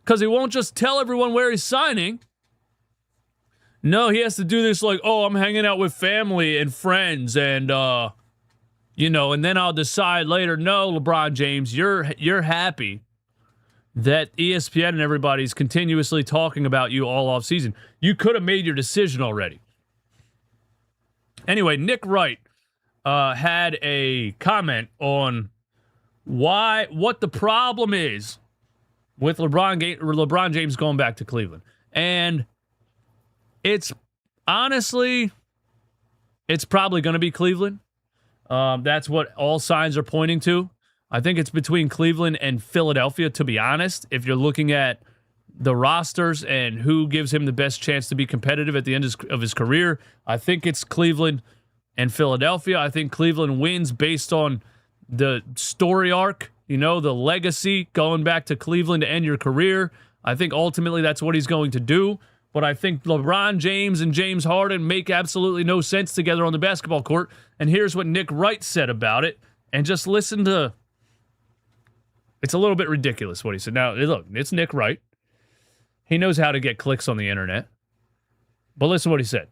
Speaker 1: Because he won't just tell everyone where he's signing. No, he has to do this like, oh, I'm hanging out with family and friends and, and then I'll decide later. No, LeBron James, you're happy that ESPN and everybody's continuously talking about you all off season. You could have made your decision already. Anyway, Nick Wright had a comment on what the problem is with LeBron James going back to Cleveland. And it's honestly, it's probably going to be Cleveland. That's what all signs are pointing to. I think it's between Cleveland and Philadelphia, to be honest. If you're looking at the rosters and who gives him the best chance to be competitive at the end of his career, I think it's Cleveland and Philadelphia. I think Cleveland wins based on the story arc, the legacy going back to Cleveland to end your career. I think ultimately that's what he's going to do. But I think LeBron James and James Harden make absolutely no sense together on the basketball court. And here's what Nick Wright said about it. And just listen to... It's a little bit ridiculous what he said. Now, look, it's Nick Wright. He knows how to get clicks on the internet. But listen to what he said.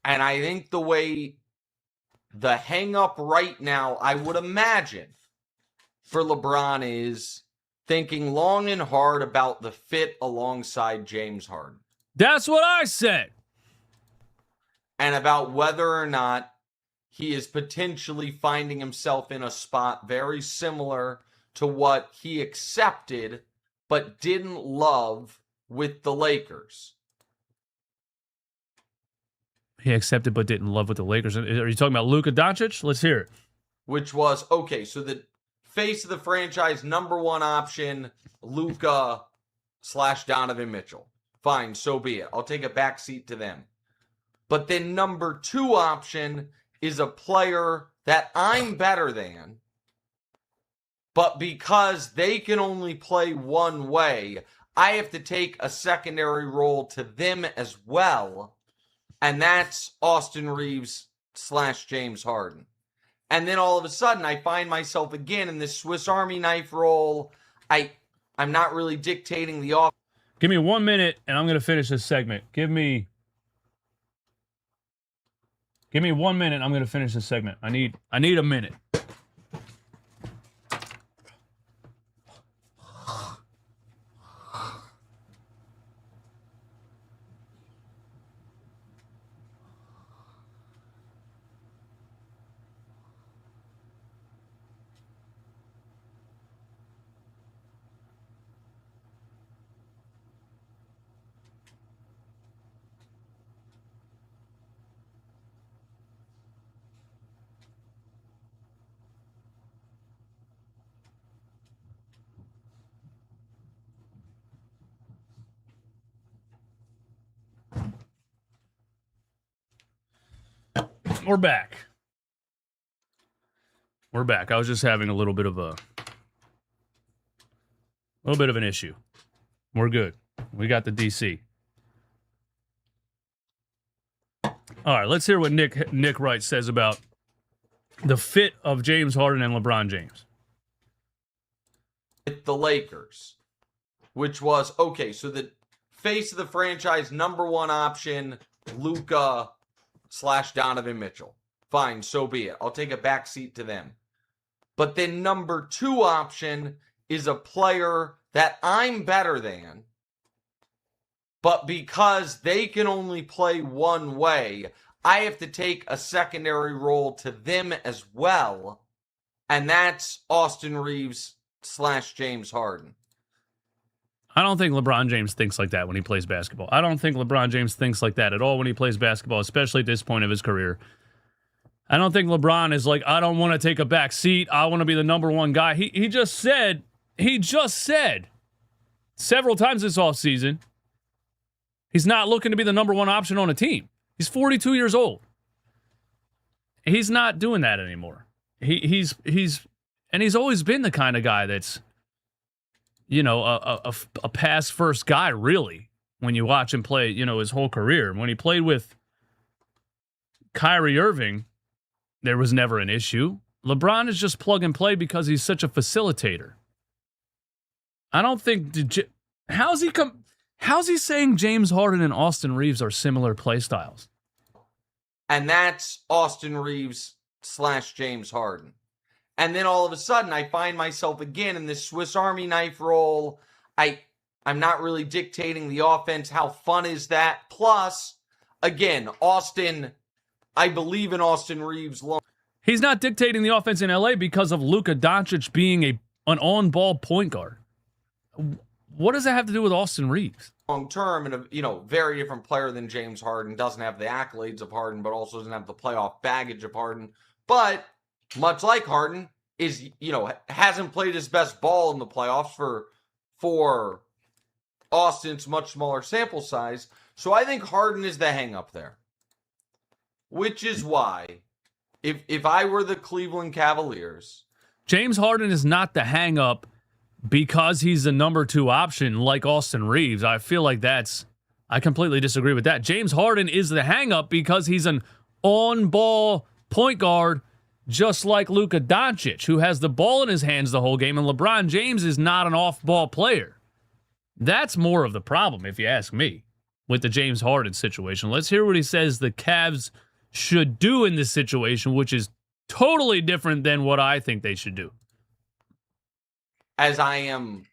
Speaker 6: And I think the hang-up right now, I would imagine, for LeBron is thinking long and hard about the fit alongside James Harden.
Speaker 1: That's what I said.
Speaker 6: And about whether or not he is potentially finding himself in a spot very similar to what he accepted but didn't love with the Lakers.
Speaker 1: He accepted but didn't love with the Lakers. Are you talking about Luka Doncic? Let's hear it.
Speaker 6: Which was, okay, so the face of the franchise, number one option, Luka / Donovan Mitchell. Fine, so be it. I'll take a backseat to them. But then number two option is a player that I'm better than, but because they can only play one way, I have to take a secondary role to them as well. And that's Austin Reeves / James Harden. And then all of a sudden, I find myself again in this Swiss Army knife role. I'm not really dictating the offense.
Speaker 1: Give me 1 minute, and I'm going to finish this segment. Give me 1 minute, I'm going to finish this segment. I need a minute. We're back. We're back. I was just having a little bit of an issue. We're good. We got the DC. All right, let's hear what Nick Wright says about the fit of James Harden and LeBron James.
Speaker 6: The Lakers, which was, okay, so the face of the franchise number one option, Luka / Donovan Mitchell. Fine, so be it. I'll take a back seat to them. But then number two option is a player that I'm better than, but because they can only play one way, I have to take a secondary role to them as well, and that's Austin Reeves / James Harden.
Speaker 1: I don't think LeBron James thinks like that when he plays basketball. I don't think LeBron James thinks like that at all when he plays basketball, especially at this point of his career. I don't think LeBron is like, I don't want to take a back seat. I want to be the number one guy. He just said several times this offseason, he's not looking to be the number one option on a team. He's 42 years old. He's not doing that anymore. He's always been the kind of guy that's, you know, a pass first guy, really, when you watch him play, you know, his whole career. When he played with Kyrie Irving, there was never an issue. LeBron is just plug and play because he's such a facilitator. I don't think how's he saying James Harden and Austin Reeves are similar play styles?
Speaker 6: And that's Austin Reeves / James Harden. And then all of a sudden, I find myself again in this Swiss Army knife role. I'm not really dictating the offense. How fun is that? Plus, again, I believe in Austin Reeves.
Speaker 1: He's not dictating the offense in LA because of Luka Doncic being an on-ball point guard. What does that have to do with Austin Reeves?
Speaker 6: Long term, and a very different player than James Harden. Doesn't have the accolades of Harden, but also doesn't have the playoff baggage of Harden. But much like Harden, hasn't played his best ball in the playoffs for Austin's much smaller sample size. So I think Harden is the hang-up there. Which is why, if I were the Cleveland Cavaliers,
Speaker 1: James Harden is not the hang-up because he's the number two option like Austin Reeves. I feel like I completely disagree with that. James Harden is the hang-up because he's an on-ball point guard just like Luka Doncic, who has the ball in his hands the whole game, and LeBron James is not an off-ball player. That's more of the problem, if you ask me, with the James Harden situation. Let's hear what he says the Cavs should do in this situation, which is totally different than what I think they should do.
Speaker 6: As I am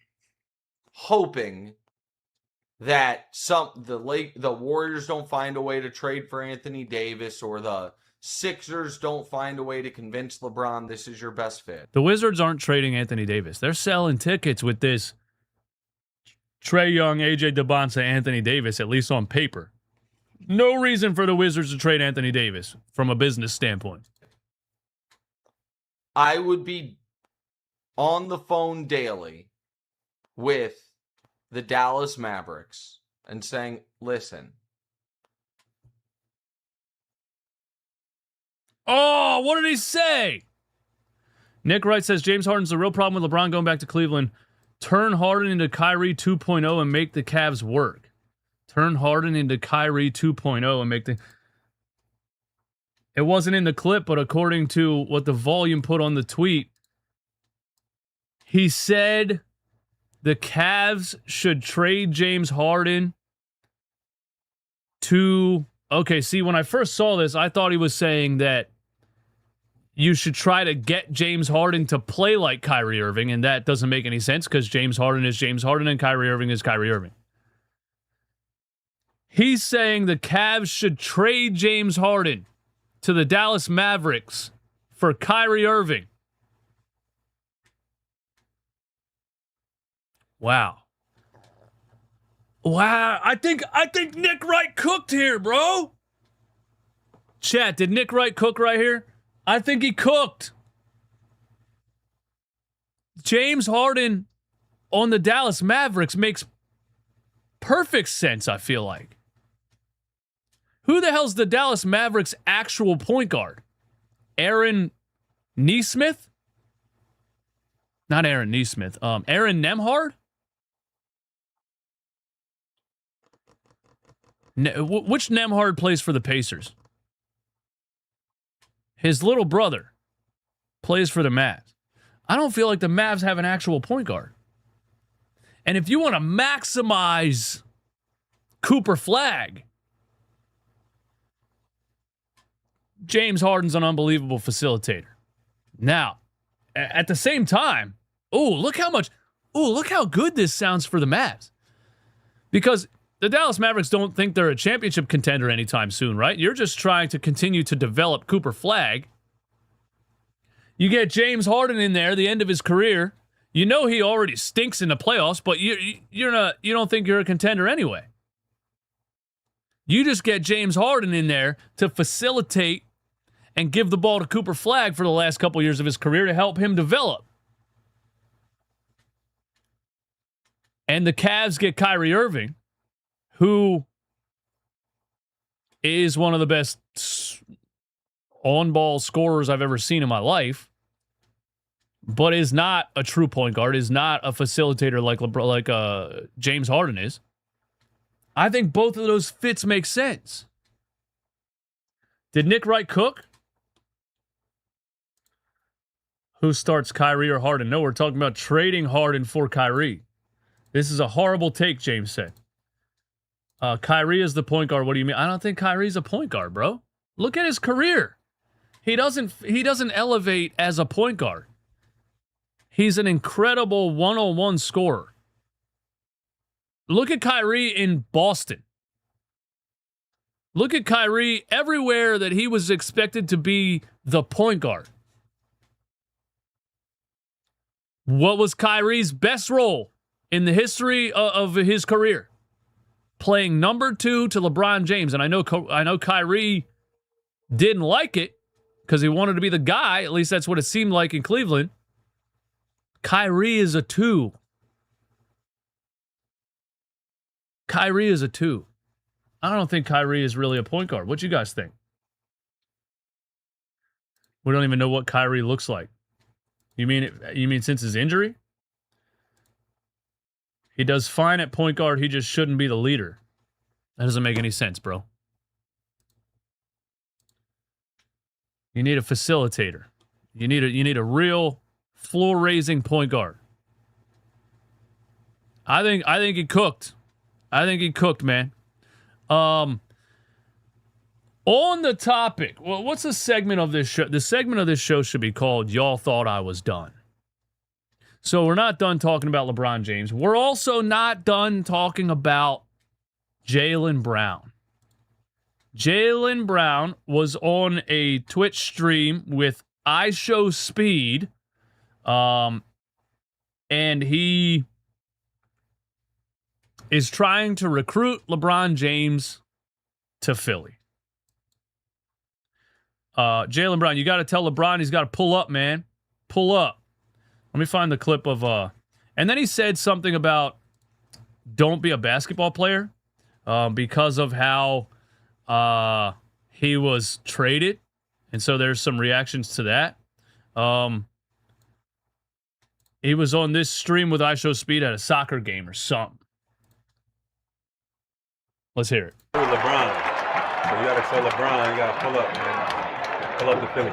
Speaker 6: hoping that the Warriors don't find a way to trade for Anthony Davis, or the Sixers don't find a way to convince LeBron this is your best fit.
Speaker 1: The Wizards aren't trading Anthony Davis. They're selling tickets with this Trae Young, AJ Dybantsa, Anthony Davis, at least on paper. No reason for the Wizards to trade Anthony Davis from a business standpoint.
Speaker 6: I would be on the phone daily with the Dallas Mavericks and saying, listen.
Speaker 1: Oh, what did he say? Nick Wright says James Harden's the real problem with LeBron going back to Cleveland. Turn Harden into Kyrie 2.0 and make the Cavs work. Turn Harden into Kyrie 2.0 and make the... It wasn't in the clip, but according to what the volume put on the tweet, he said the Cavs should trade James Harden to... Okay, see, when I first saw this, I thought he was saying that you should try to get James Harden to play like Kyrie Irving, and that doesn't make any sense because James Harden is James Harden and Kyrie Irving is Kyrie Irving. He's saying the Cavs should trade James Harden to the Dallas Mavericks for Kyrie Irving. Wow. Wow. I think Nick Wright cooked here, bro. Chat, did Nick Wright cook right here? I think he cooked. James Harden on the Dallas Mavericks makes perfect sense, I feel like. Who the hell's the Dallas Mavericks' actual point guard? Aaron Nesmith? Not Aaron Nesmith. Aaron Nemhard? Which Nemhard plays for the Pacers? His little brother plays for the Mavs. I don't feel like the Mavs have an actual point guard. And if you want to maximize Cooper Flagg, James Harden's an unbelievable facilitator. Now, at the same time, look how good this sounds for the Mavs. Because the Dallas Mavericks don't think they're a championship contender anytime soon, right? You're just trying to continue to develop Cooper Flagg. You get James Harden in there, the end of his career. You know he already stinks in the playoffs, but you don't think you're a contender anyway. You just get James Harden in there to facilitate and give the ball to Cooper Flagg for the last couple years of his career to help him develop. And the Cavs get Kyrie Irving, who is one of the best on-ball scorers I've ever seen in my life, but is not a true point guard, is not a facilitator like James Harden is. I think both of those fits make sense. Did Nick Wright cook? Who starts Kyrie or Harden? No, we're talking about trading Harden for Kyrie. This is a horrible take, James said. Kyrie is the point guard. What do you mean? I don't think Kyrie's a point guard, bro. Look at his career. He doesn't elevate as a point guard. He's an incredible one-on-one scorer. Look at Kyrie in Boston. Look at Kyrie everywhere that he was expected to be the point guard. What was Kyrie's best role in the history of his career? Playing number 2 to LeBron James. And I know Kyrie didn't like it because he wanted to be the guy. At least that's what it seemed like in Cleveland. Kyrie is a 2. Kyrie is a 2. I don't think Kyrie is really a point guard. What you guys think? We don't even know what Kyrie looks like. You mean since his injury? He does fine at point guard. He just shouldn't be the leader. That doesn't make any sense, bro. You need a facilitator. You need a real floor-raising point guard. I think he cooked. I think he cooked, man. On the topic, well, what's the segment of this show? The segment of this show should be called "Y'all Thought I Was Done." So we're not done talking about LeBron James. We're also not done talking about Jaylen Brown. Jaylen Brown was on a Twitch stream with IShowSpeed, and he is trying to recruit LeBron James to Philly. Jaylen Brown, you got to tell LeBron he's got to pull up, man. Pull up. Let me find the clip of... and then he said something about don't be a basketball player because of how he was traded. And so there's some reactions to that. He was on this stream with IShowSpeed at a soccer game or something. Let's hear it.
Speaker 7: LeBron. So you got to tell LeBron, you got to pull up, man. Pull up to Philly.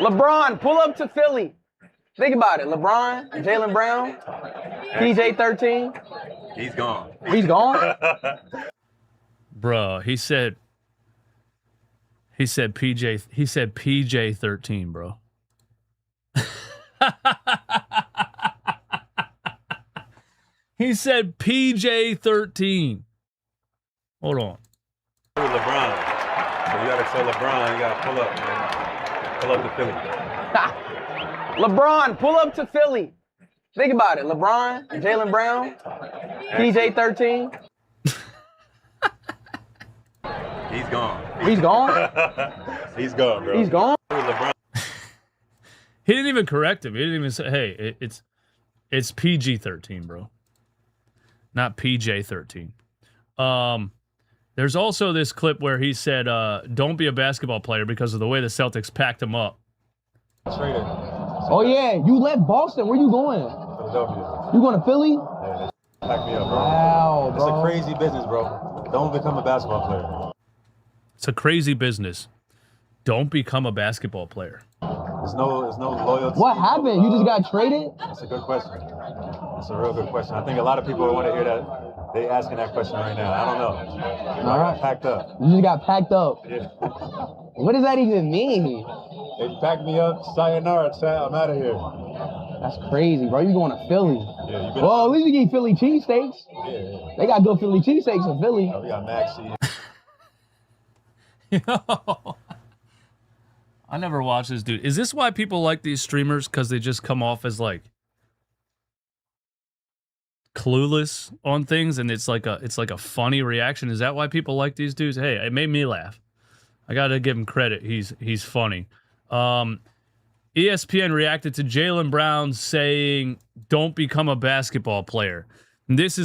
Speaker 8: LeBron, pull up to Philly. Think about it. LeBron, Jaylen Brown, PJ 13.
Speaker 7: He's gone.
Speaker 8: He's gone?
Speaker 1: Bro, he said PJ 13, bro. He said PJ 13. Hold on.
Speaker 7: LeBron. So you got to tell LeBron, you got to pull up, man. Pull up to Philly.
Speaker 8: LeBron, pull up to Philly. Think about it. LeBron, Jaylen Brown, PJ 13.
Speaker 7: He's gone.
Speaker 8: He's gone?
Speaker 7: He's gone, bro.
Speaker 8: He's gone?
Speaker 7: LeBron.
Speaker 1: He didn't even correct him. He didn't even say, hey, it's PG 13, bro. Not PJ 13. There's also this clip where he said, don't be a basketball player because of the way the Celtics packed him up.
Speaker 7: Traded.
Speaker 8: Oh, yeah. You left Boston. Where you going?
Speaker 7: Philadelphia.
Speaker 8: You going to Philly?
Speaker 7: Yeah, they packed me up, bro.
Speaker 8: Wow,
Speaker 7: It's
Speaker 8: bro.
Speaker 7: a crazy business, bro. Don't become a basketball player.
Speaker 1: It's a crazy business. Don't become a basketball player.
Speaker 7: There's no loyalty.
Speaker 8: What happened? You just got traded?
Speaker 7: That's a good question. That's a real good question. I think a lot of people want to hear that. They asking that question right now. I don't know. I got packed up.
Speaker 8: You just got packed up.
Speaker 7: Yeah.
Speaker 8: What does that even mean?
Speaker 7: They packed me up. Sayonara, I'm out of here.
Speaker 8: That's crazy, bro. You going to Philly?
Speaker 7: Yeah, you been.
Speaker 8: Well, at least you get Philly cheesesteaks.
Speaker 7: Yeah.
Speaker 8: They got good Philly cheesesteaks in Philly.
Speaker 7: We got Maxi.
Speaker 1: Yo. I never watched this dude. Is this why people like these streamers? Because they just come off as like clueless on things, and it's like a funny reaction. Is that why people like these dudes? Hey, it made me laugh. I gotta give him credit. He's funny. ESPN reacted to Jaylen Brown saying, "Don't become a basketball player." And this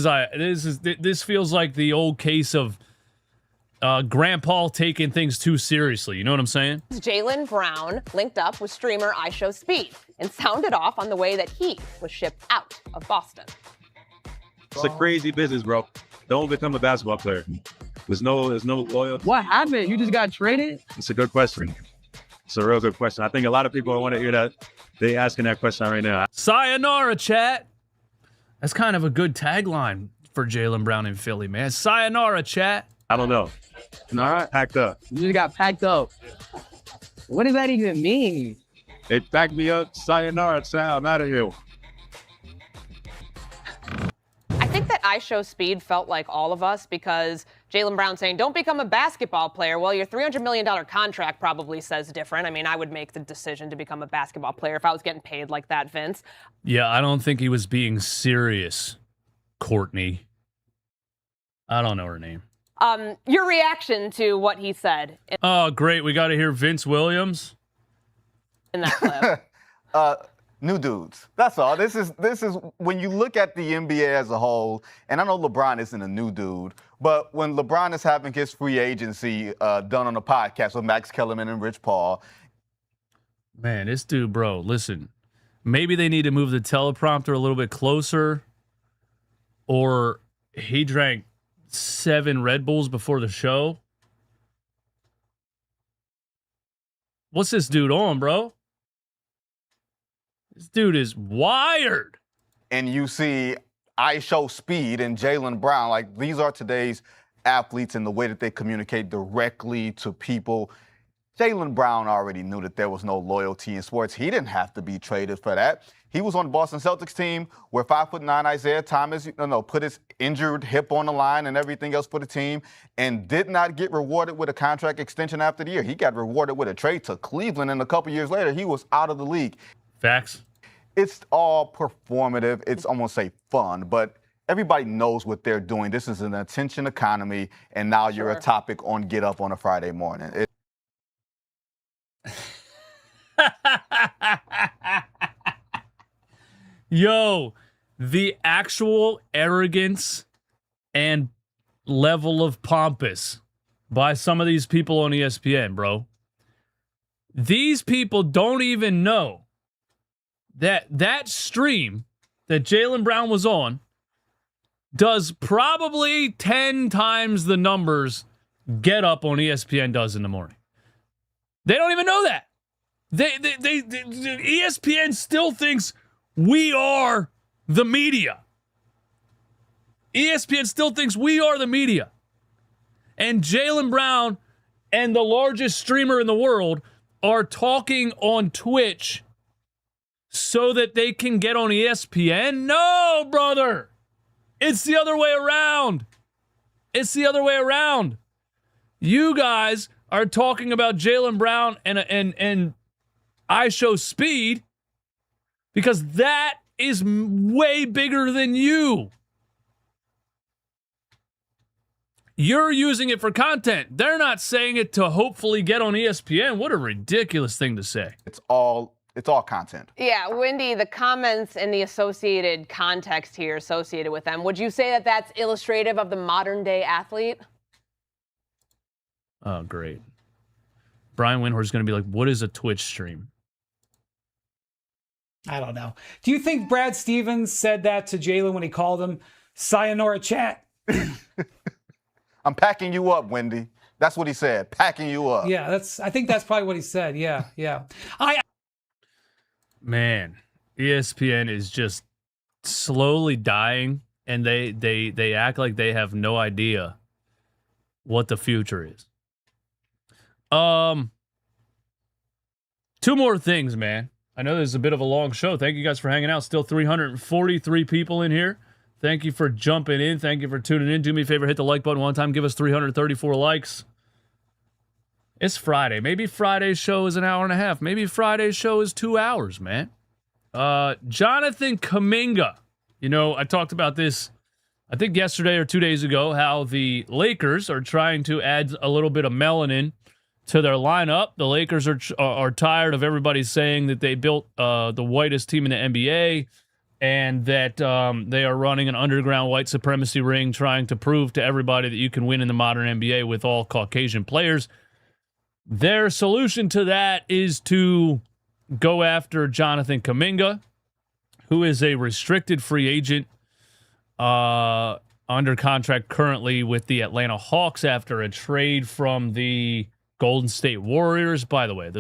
Speaker 1: feels like the old case of Grandpa taking things too seriously. You know what I'm saying?
Speaker 3: Jaylen Brown linked up with streamer IShowSpeed and sounded off on the way that he was shipped out of Boston.
Speaker 7: It's a crazy business, bro. Don't become a basketball player. There's no loyalty.
Speaker 8: What happened? You just got traded?
Speaker 7: It's a good question. It's a real good question. I think a lot of people want to hear that. They asking that question right now.
Speaker 1: Sayonara, chat. That's kind of a good tagline for Jaylen Brown in Philly, man. Sayonara, chat.
Speaker 7: I don't know.
Speaker 8: All right.
Speaker 7: Packed up.
Speaker 8: You just got packed up. What does that even mean?
Speaker 7: They packed me up. Sayonara, I'm out of here.
Speaker 3: I think that IShowSpeed felt like all of us because Jaylen Brown saying, don't become a basketball player. Well, your $300 million contract probably says different. I mean, I would make the decision to become a basketball player if I was getting paid like that, Vince.
Speaker 1: Yeah, I don't think he was being serious, Courtney. I don't know her name.
Speaker 3: Your reaction to what he said
Speaker 1: Oh, great. We got to hear Vince Williams.
Speaker 3: in that clip.
Speaker 9: New dudes. That's all. This is when you look at the NBA as a whole, and I know LeBron isn't a new dude, but when LeBron is having his free agency done on a podcast with Max Kellerman and Rich Paul.
Speaker 1: Man, this dude, bro, listen. Maybe they need to move the teleprompter a little bit closer, or he drank 7 Red Bulls before the show. What's this dude on, bro? This dude is wired.
Speaker 9: And you see IShowSpeed and Jaylen Brown, like these are today's athletes and the way that they communicate directly to people. Jaylen Brown already knew that there was no loyalty in sports. He didn't have to be traded for that. He was on the Boston Celtics team where 5'9" Isaiah Thomas, put his injured hip on the line and everything else for the team and did not get rewarded with a contract extension after the year. He got rewarded with a trade to Cleveland, and a couple years later, he was out of the league.
Speaker 1: Facts.
Speaker 9: It's all performative. It's almost say fun, but everybody knows what they're doing. This is an attention economy, and now you're a topic on Get Up on a Friday morning.
Speaker 1: Yo, the actual arrogance and level of pompous by some of these people on ESPN, bro. These people don't even know that stream that Jaylen Brown was on does probably 10 times the numbers Get Up on ESPN does in the morning. They don't even know that. ESPN still thinks we are the media. ESPN still thinks we are the media. And Jaylen Brown and the largest streamer in the world are talking on Twitch so that they can get on ESPN? No, brother. It's the other way around. It's the other way around. You guys are talking about Jaylen Brown and IShowSpeed because that is way bigger than you. You're using it for content. They're not saying it to hopefully get on ESPN. What a ridiculous thing to say.
Speaker 9: It's all content.
Speaker 3: Yeah, Wendy, the comments and the associated context here associated with them, would you say that that's illustrative of the modern day athlete?
Speaker 1: Oh, great. Brian Windhorst's going to be like, what is a Twitch stream?
Speaker 4: I don't know. Do you think Brad Stevens said that to Jalen when he called him Sayonara Chat?
Speaker 9: I'm packing you up, Wendy. That's what he said. Packing you up.
Speaker 4: Yeah, I think that's probably what he said. Yeah.
Speaker 1: Man, ESPN is just slowly dying, and they act like they have no idea what the future is. Two more things, man. I know this is a bit of a long show. Thank you guys for hanging out. Still 343 people in here. Thank you for jumping in. Thank you for tuning in. Do me a favor, hit the like button one time. Give us 334 likes. It's Friday. Maybe Friday's show is an hour and a half. Maybe Friday's show is 2 hours, man. Jonathan Kuminga. You know, I talked about this, I think yesterday or 2 days ago, how the Lakers are trying to add a little bit of melanin to their lineup. The Lakers are tired of everybody saying that they built the whitest team in the NBA and that they are running an underground white supremacy ring trying to prove to everybody that you can win in the modern NBA with all Caucasian players. Their solution to that is to go after Jonathan Kuminga, who is a restricted free agent under contract currently with the Atlanta Hawks after a trade from the Golden State Warriors. By the way,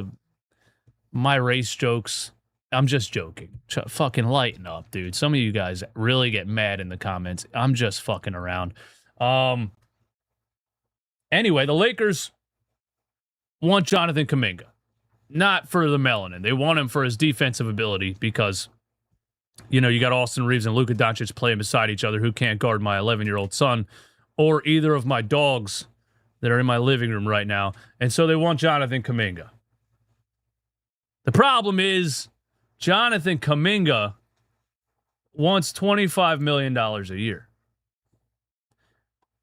Speaker 1: my race jokes, I'm just joking. Fucking lighten up, dude. Some of you guys really get mad in the comments. I'm just fucking around. Anyway, the Lakers want Jonathan Kuminga. Not for the melanin. They want him for his defensive ability because, you know, you got Austin Reeves and Luka Doncic playing beside each other who can't guard my 11-year-old son or either of my dogs that are in my living room right now. And so they want Jonathan Kuminga. The problem is Jonathan Kuminga wants $25 million a year.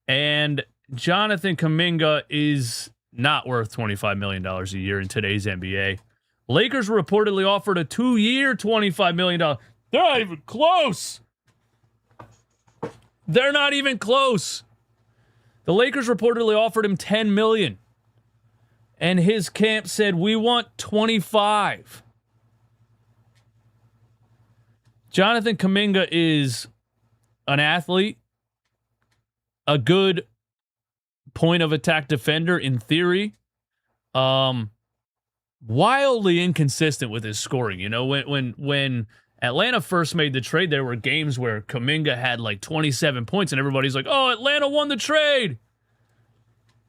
Speaker 1: And Jonathan Kuminga is not worth $25 million a year in today's NBA. Lakers reportedly offered a 2-year, $25 million. They're not even close. They're not even close. The Lakers reportedly offered him $10 million. And his camp said, we want 25. Jonathan Kuminga is an athlete, a good point of attack defender in theory. Wildly inconsistent with his scoring. You know, when Atlanta first made the trade, there were games where Kuminga had like 27 points and everybody's like, oh, Atlanta won the trade.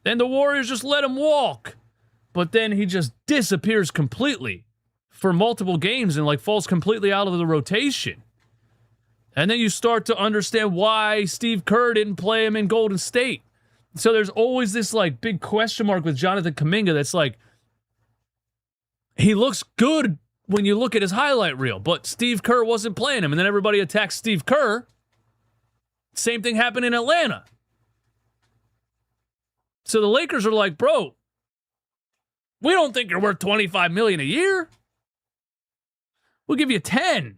Speaker 1: Then the Warriors just let him walk. But then he just disappears completely for multiple games and like falls completely out of the rotation. And then you start to understand why Steve Kerr didn't play him in Golden State. So there's always this like big question mark with Jonathan Kuminga that's like, he looks good when you look at his highlight reel, but Steve Kerr wasn't playing him, and then everybody attacks Steve Kerr. Same thing happened in Atlanta. So the Lakers are like, bro, we don't think you're worth $25 million a year. We'll give you 10.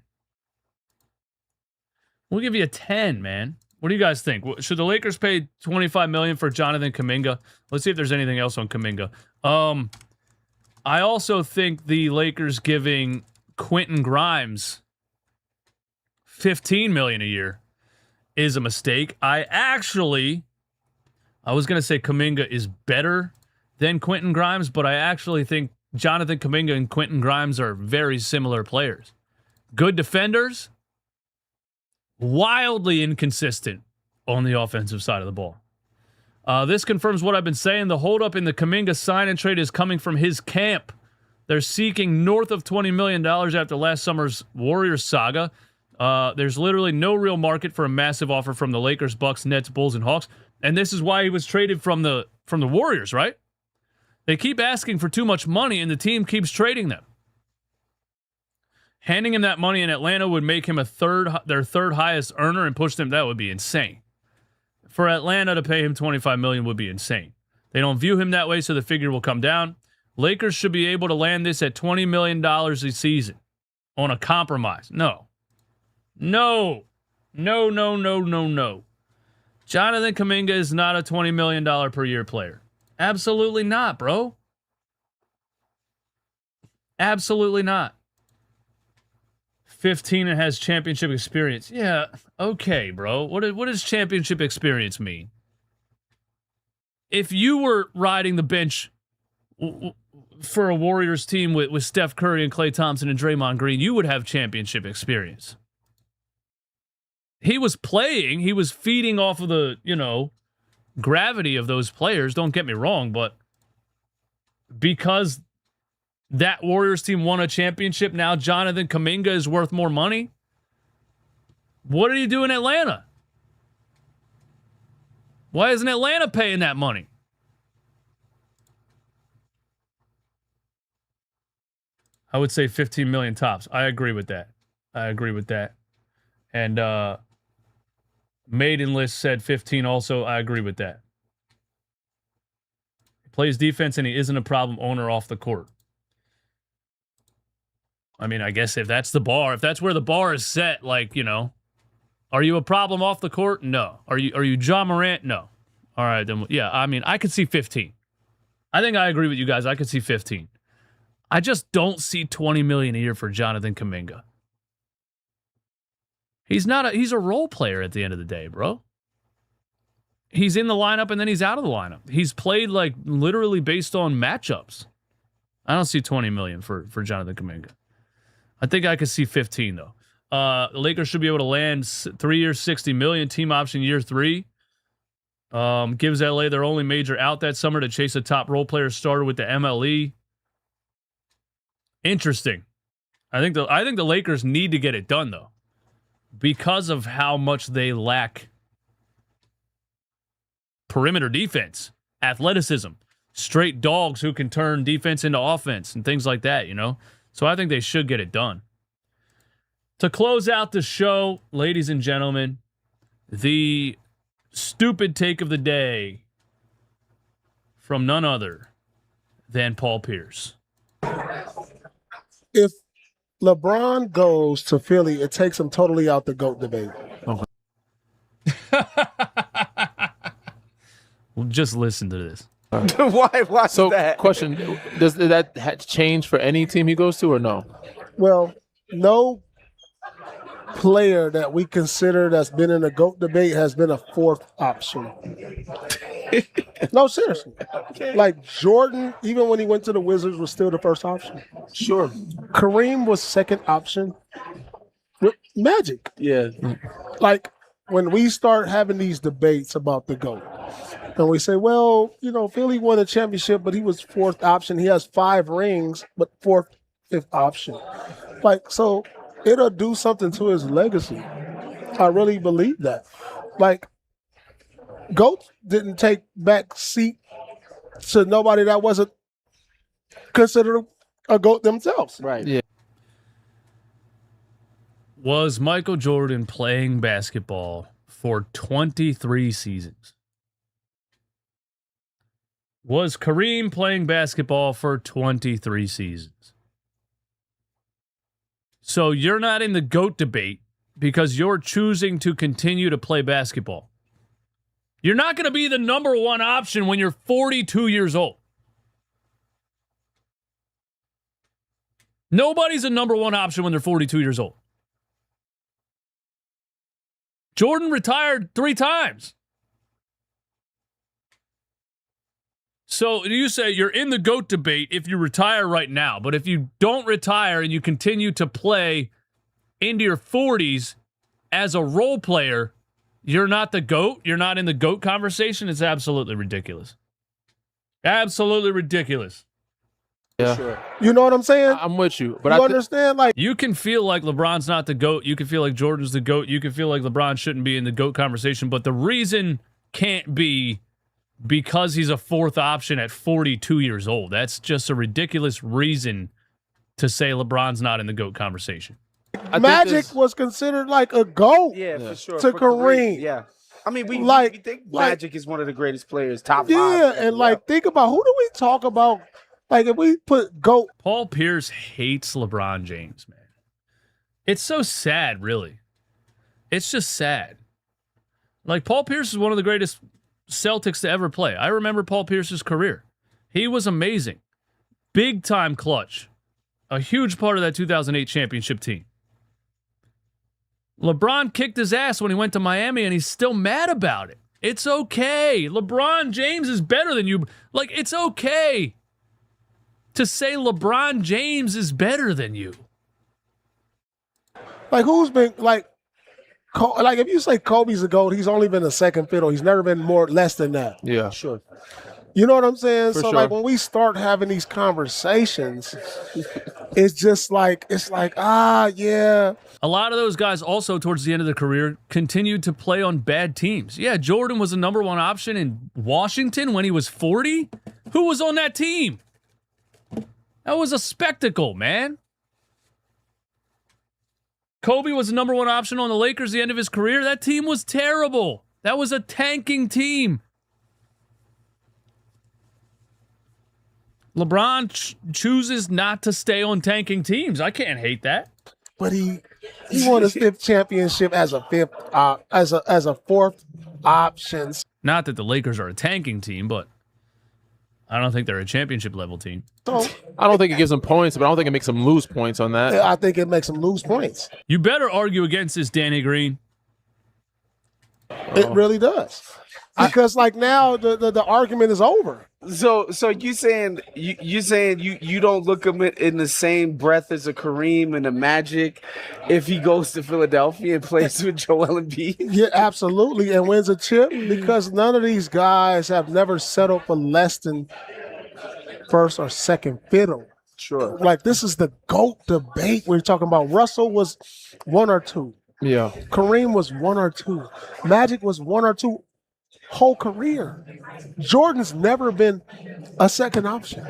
Speaker 1: We'll give you a 10, man. What do you guys think? Should the Lakers pay $25 million for Jonathan Kuminga? Let's see if there's anything else on Kuminga. I also think the Lakers giving Quentin Grimes $15 million a year is a mistake. I was going to say Kuminga is better than Quentin Grimes, but I actually think Jonathan Kuminga and Quentin Grimes are very similar players. Good defenders, wildly inconsistent on the offensive side of the ball. This confirms what I've been saying. The holdup in the Kuminga sign and trade is coming from his camp. They're seeking north of $20 million after last summer's Warriors saga. There's literally no real market for a massive offer from the Lakers, Bucks, Nets, Bulls, and Hawks. And this is why he was traded from the Warriors, right? They keep asking for too much money, and the team keeps trading them. Handing him that money in Atlanta would make him their third highest earner and push them. That would be insane. For Atlanta to pay him $25 million would be insane. They don't view him that way, so the figure will come down. Lakers should be able to land this at $20 million a season on a compromise. No. Jonathan Kuminga is not a $20 million per year player. Absolutely not, bro. Absolutely not. 15 and has championship experience. Yeah, okay, bro. What does championship experience mean? If you were riding the bench for a Warriors team with Steph Curry and Klay Thompson and Draymond Green, you would have championship experience. He was playing. He was feeding off of the, gravity of those players. Don't get me wrong, but because that Warriors team won a championship, now Jonathan Kuminga is worth more money. What did he do in Atlanta? Why isn't Atlanta paying that money? I would say 15 million tops. I agree with that. And Maiden List said 15 also. I agree with that. He plays defense and he isn't a problem owner off the court. I mean, I guess if that's the bar, if that's where the bar is set, are you a problem off the court? No. Are you John Morant? No. All right, then, yeah, I mean, I could see 15. I think I agree with you guys. I could see 15. I just don't see 20 million a year for Jonathan Kuminga. He's a role player at the end of the day, bro. He's in the lineup and then he's out of the lineup. He's played literally based on matchups. I don't see 20 million for Jonathan Kuminga. I think I could see 15 though. The Lakers should be able to land 3 years, 60 million, team option year 3. Gives LA their only major out that summer to chase a top role player starter with the MLE. Interesting. I think the Lakers need to get it done though, because of how much they lack perimeter defense, athleticism, straight dogs who can turn defense into offense and things like that, So I think they should get it done. To close out the show, ladies and gentlemen, the stupid take of the day from none other than Paul Pierce.
Speaker 10: If LeBron goes to Philly, it takes him totally out the GOAT debate.
Speaker 1: Okay. Well, just listen to this.
Speaker 8: Why
Speaker 11: so,
Speaker 8: that?
Speaker 11: Question, does that change for any team he goes to or no?
Speaker 10: Well, no player that we consider that's been in the GOAT debate has been a fourth option. No, seriously. Like Jordan, even when he went to the Wizards, was still the first option.
Speaker 11: Sure.
Speaker 10: Kareem was second option. Magic.
Speaker 11: Yeah.
Speaker 10: Like when we start having these debates about the GOAT, and we say, well, Philly won a championship, but he was fourth option. He has 5 rings, but fourth, fifth option. So it'll do something to his legacy. I really believe that. GOAT didn't take back seat to nobody that wasn't considered a GOAT themselves.
Speaker 11: Right. Yeah.
Speaker 1: Was Michael Jordan playing basketball for 23 seasons? Was Kareem playing basketball for 23 seasons? So you're not in the GOAT debate because you're choosing to continue to play basketball. You're not going to be the number one option when you're 42 years old. Nobody's a number one option when they're 42 years old. Jordan retired 3 times. So you say you're in the GOAT debate if you retire right now, but if you don't retire and you continue to play into your 40s as a role player, you're not the GOAT? You're not in the GOAT conversation? It's absolutely ridiculous. Absolutely ridiculous.
Speaker 11: Yeah. Sure.
Speaker 10: You know what I'm saying?
Speaker 11: I'm with you. But
Speaker 10: you understand?
Speaker 1: You can feel like LeBron's not the GOAT. You can feel like Jordan's the GOAT. You can feel like LeBron shouldn't be in the GOAT conversation, but the reason can't be because he's a fourth option at 42 years old. That's just a ridiculous reason to say LeBron's not in the GOAT conversation.
Speaker 10: Magic was considered like a GOAT
Speaker 8: for sure.
Speaker 10: to Kareem.
Speaker 8: Yeah. I mean, we think Magic is one of the greatest players, top 5.
Speaker 10: Yeah, and think about, who do we talk about? If we put GOAT.
Speaker 1: Paul Pierce hates LeBron James, man. It's so sad, really. It's just sad. Paul Pierce is one of the greatest Celtics to ever play. I remember Paul Pierce's career. He was amazing. Big time clutch. A huge part of that 2008 championship team. LeBron kicked his ass when he went to Miami, and he's still mad about it. It's okay. LeBron James is better than you. Like, it's okay to say LeBron James is better than you.
Speaker 10: Like, who's been, like if you say Kobe's a GOAT, he's only been a second fiddle. He's never been less than that.
Speaker 11: Yeah.
Speaker 10: Sure. You know what I'm saying?
Speaker 11: For
Speaker 10: So,
Speaker 11: sure.
Speaker 10: like, when we start having these conversations, it's just like, yeah.
Speaker 1: A lot of those guys also, towards the end of their career, continued to play on bad teams. Yeah, Jordan was the number one option in Washington when he was 40. Who was on that team? That was a spectacle, man. Kobe was the number one option on the Lakers at the end of his career. That team was terrible. That was a tanking team. LeBron chooses not to stay on tanking teams. I can't hate that.
Speaker 10: But he won his fifth championship as a fourth option.
Speaker 1: Not that the Lakers are a tanking team, but I don't think they're a championship level team.
Speaker 10: So
Speaker 11: I don't think it gives him points, but I don't think it makes him lose points on that.
Speaker 10: I think it makes him lose points.
Speaker 1: You better argue against this, Danny Green.
Speaker 10: It really does. Because like now the argument is over.
Speaker 12: So you saying you don't look him in the same breath as a Kareem and a Magic if he goes to Philadelphia and plays with Joel Embiid?
Speaker 10: Yeah, absolutely, and wins a chip because none of these guys have never settled for less than first or second fiddle.
Speaker 12: Sure.
Speaker 10: Like this is the GOAT debate we're talking about. Russell was one or two.
Speaker 11: Yeah.
Speaker 10: Kareem was one or two. Magic was one or two. Whole career. Jordan's never been a second option.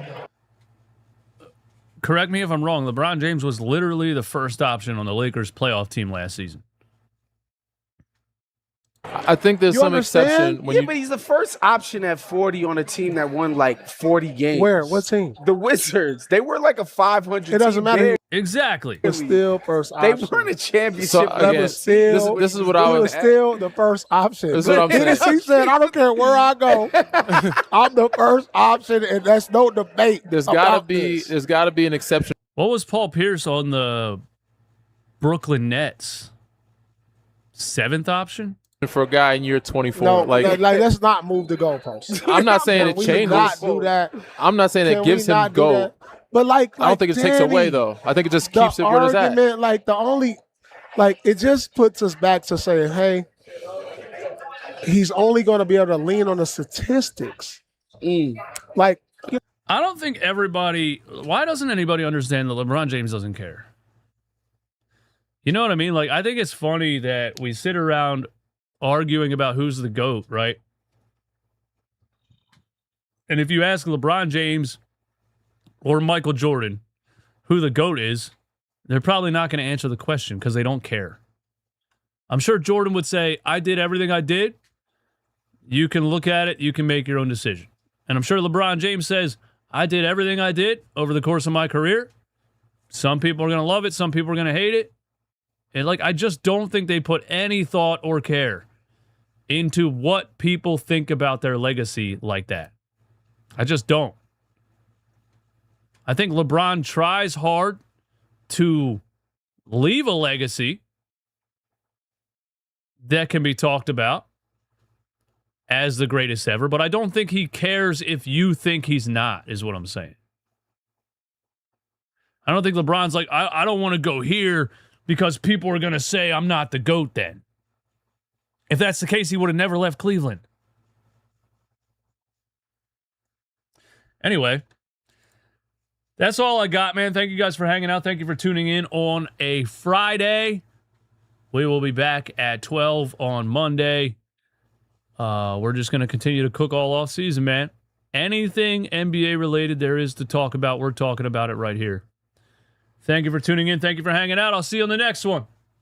Speaker 1: Correct me if I'm wrong. LeBron James was literally the first option on the Lakers playoff team last season.
Speaker 11: I think there's
Speaker 10: You
Speaker 11: some
Speaker 10: understand?
Speaker 11: exception.
Speaker 12: But he's the first option at 40 on a team that won like 40 games.
Speaker 10: Where? What team?
Speaker 12: The Wizards. They were like a 500
Speaker 10: It doesn't
Speaker 12: team
Speaker 10: matter.
Speaker 12: there.
Speaker 1: Exactly.
Speaker 10: It's still first
Speaker 12: They
Speaker 10: option.
Speaker 12: won a championship.
Speaker 11: So,
Speaker 10: That
Speaker 11: again,
Speaker 10: was still,
Speaker 11: this is what
Speaker 10: it
Speaker 11: I
Speaker 10: was
Speaker 11: was.
Speaker 10: still the first option.
Speaker 11: This is what I'm saying.
Speaker 10: He said, I don't care where I go. I'm the first option, and that's no debate.
Speaker 11: There's
Speaker 10: about
Speaker 11: gotta be an exception.
Speaker 1: What was Paul Pierce on the Brooklyn Nets? Seventh option?
Speaker 11: For a guy in year 24.
Speaker 10: No,
Speaker 11: like
Speaker 10: let's not move the goalposts.
Speaker 11: I'm not saying it
Speaker 10: We
Speaker 11: changes.
Speaker 10: not do that.
Speaker 11: I'm not saying
Speaker 10: Can
Speaker 11: it
Speaker 10: we
Speaker 11: gives him
Speaker 10: not do
Speaker 11: go.
Speaker 10: that? But like
Speaker 11: I don't think it takes away
Speaker 10: Danny,
Speaker 11: though. I think it just
Speaker 10: the
Speaker 11: keeps it where it's at.
Speaker 10: argument, like the only, like it just puts us back to saying, hey, he's only going to be able to lean on the statistics. Like,
Speaker 1: I don't think everybody. Why doesn't anybody understand that LeBron James doesn't care? You know what I mean? Like, I think it's funny that we sit around arguing about who's the GOAT, right? And if you ask LeBron James or Michael Jordan who the GOAT is, they're probably not going to answer the question because they don't care. I'm sure Jordan would say, I did everything I did. You can look at it. You can make your own decision. And I'm sure LeBron James says, I did everything I did over the course of my career. Some people are going to love it. Some people are going to hate it. And like, I just don't think they put any thought or care into what people think about their legacy like that. I just don't. I think LeBron tries hard to leave a legacy that can be talked about as the greatest ever, but I don't think he cares if you think he's not, is what I'm saying. I don't think LeBron's like, I don't want to go here because people are going to say I'm not the GOAT then. If that's the case, he would have never left Cleveland. Anyway, that's all I got, man. Thank you guys for hanging out. Thank you for tuning in on a Friday. We will be back at 12 on Monday. We're just going to continue to cook all off season, man. Anything NBA related there is to talk about, we're talking about it right here. Thank you for tuning in. Thank you for hanging out. I'll see you on the next one.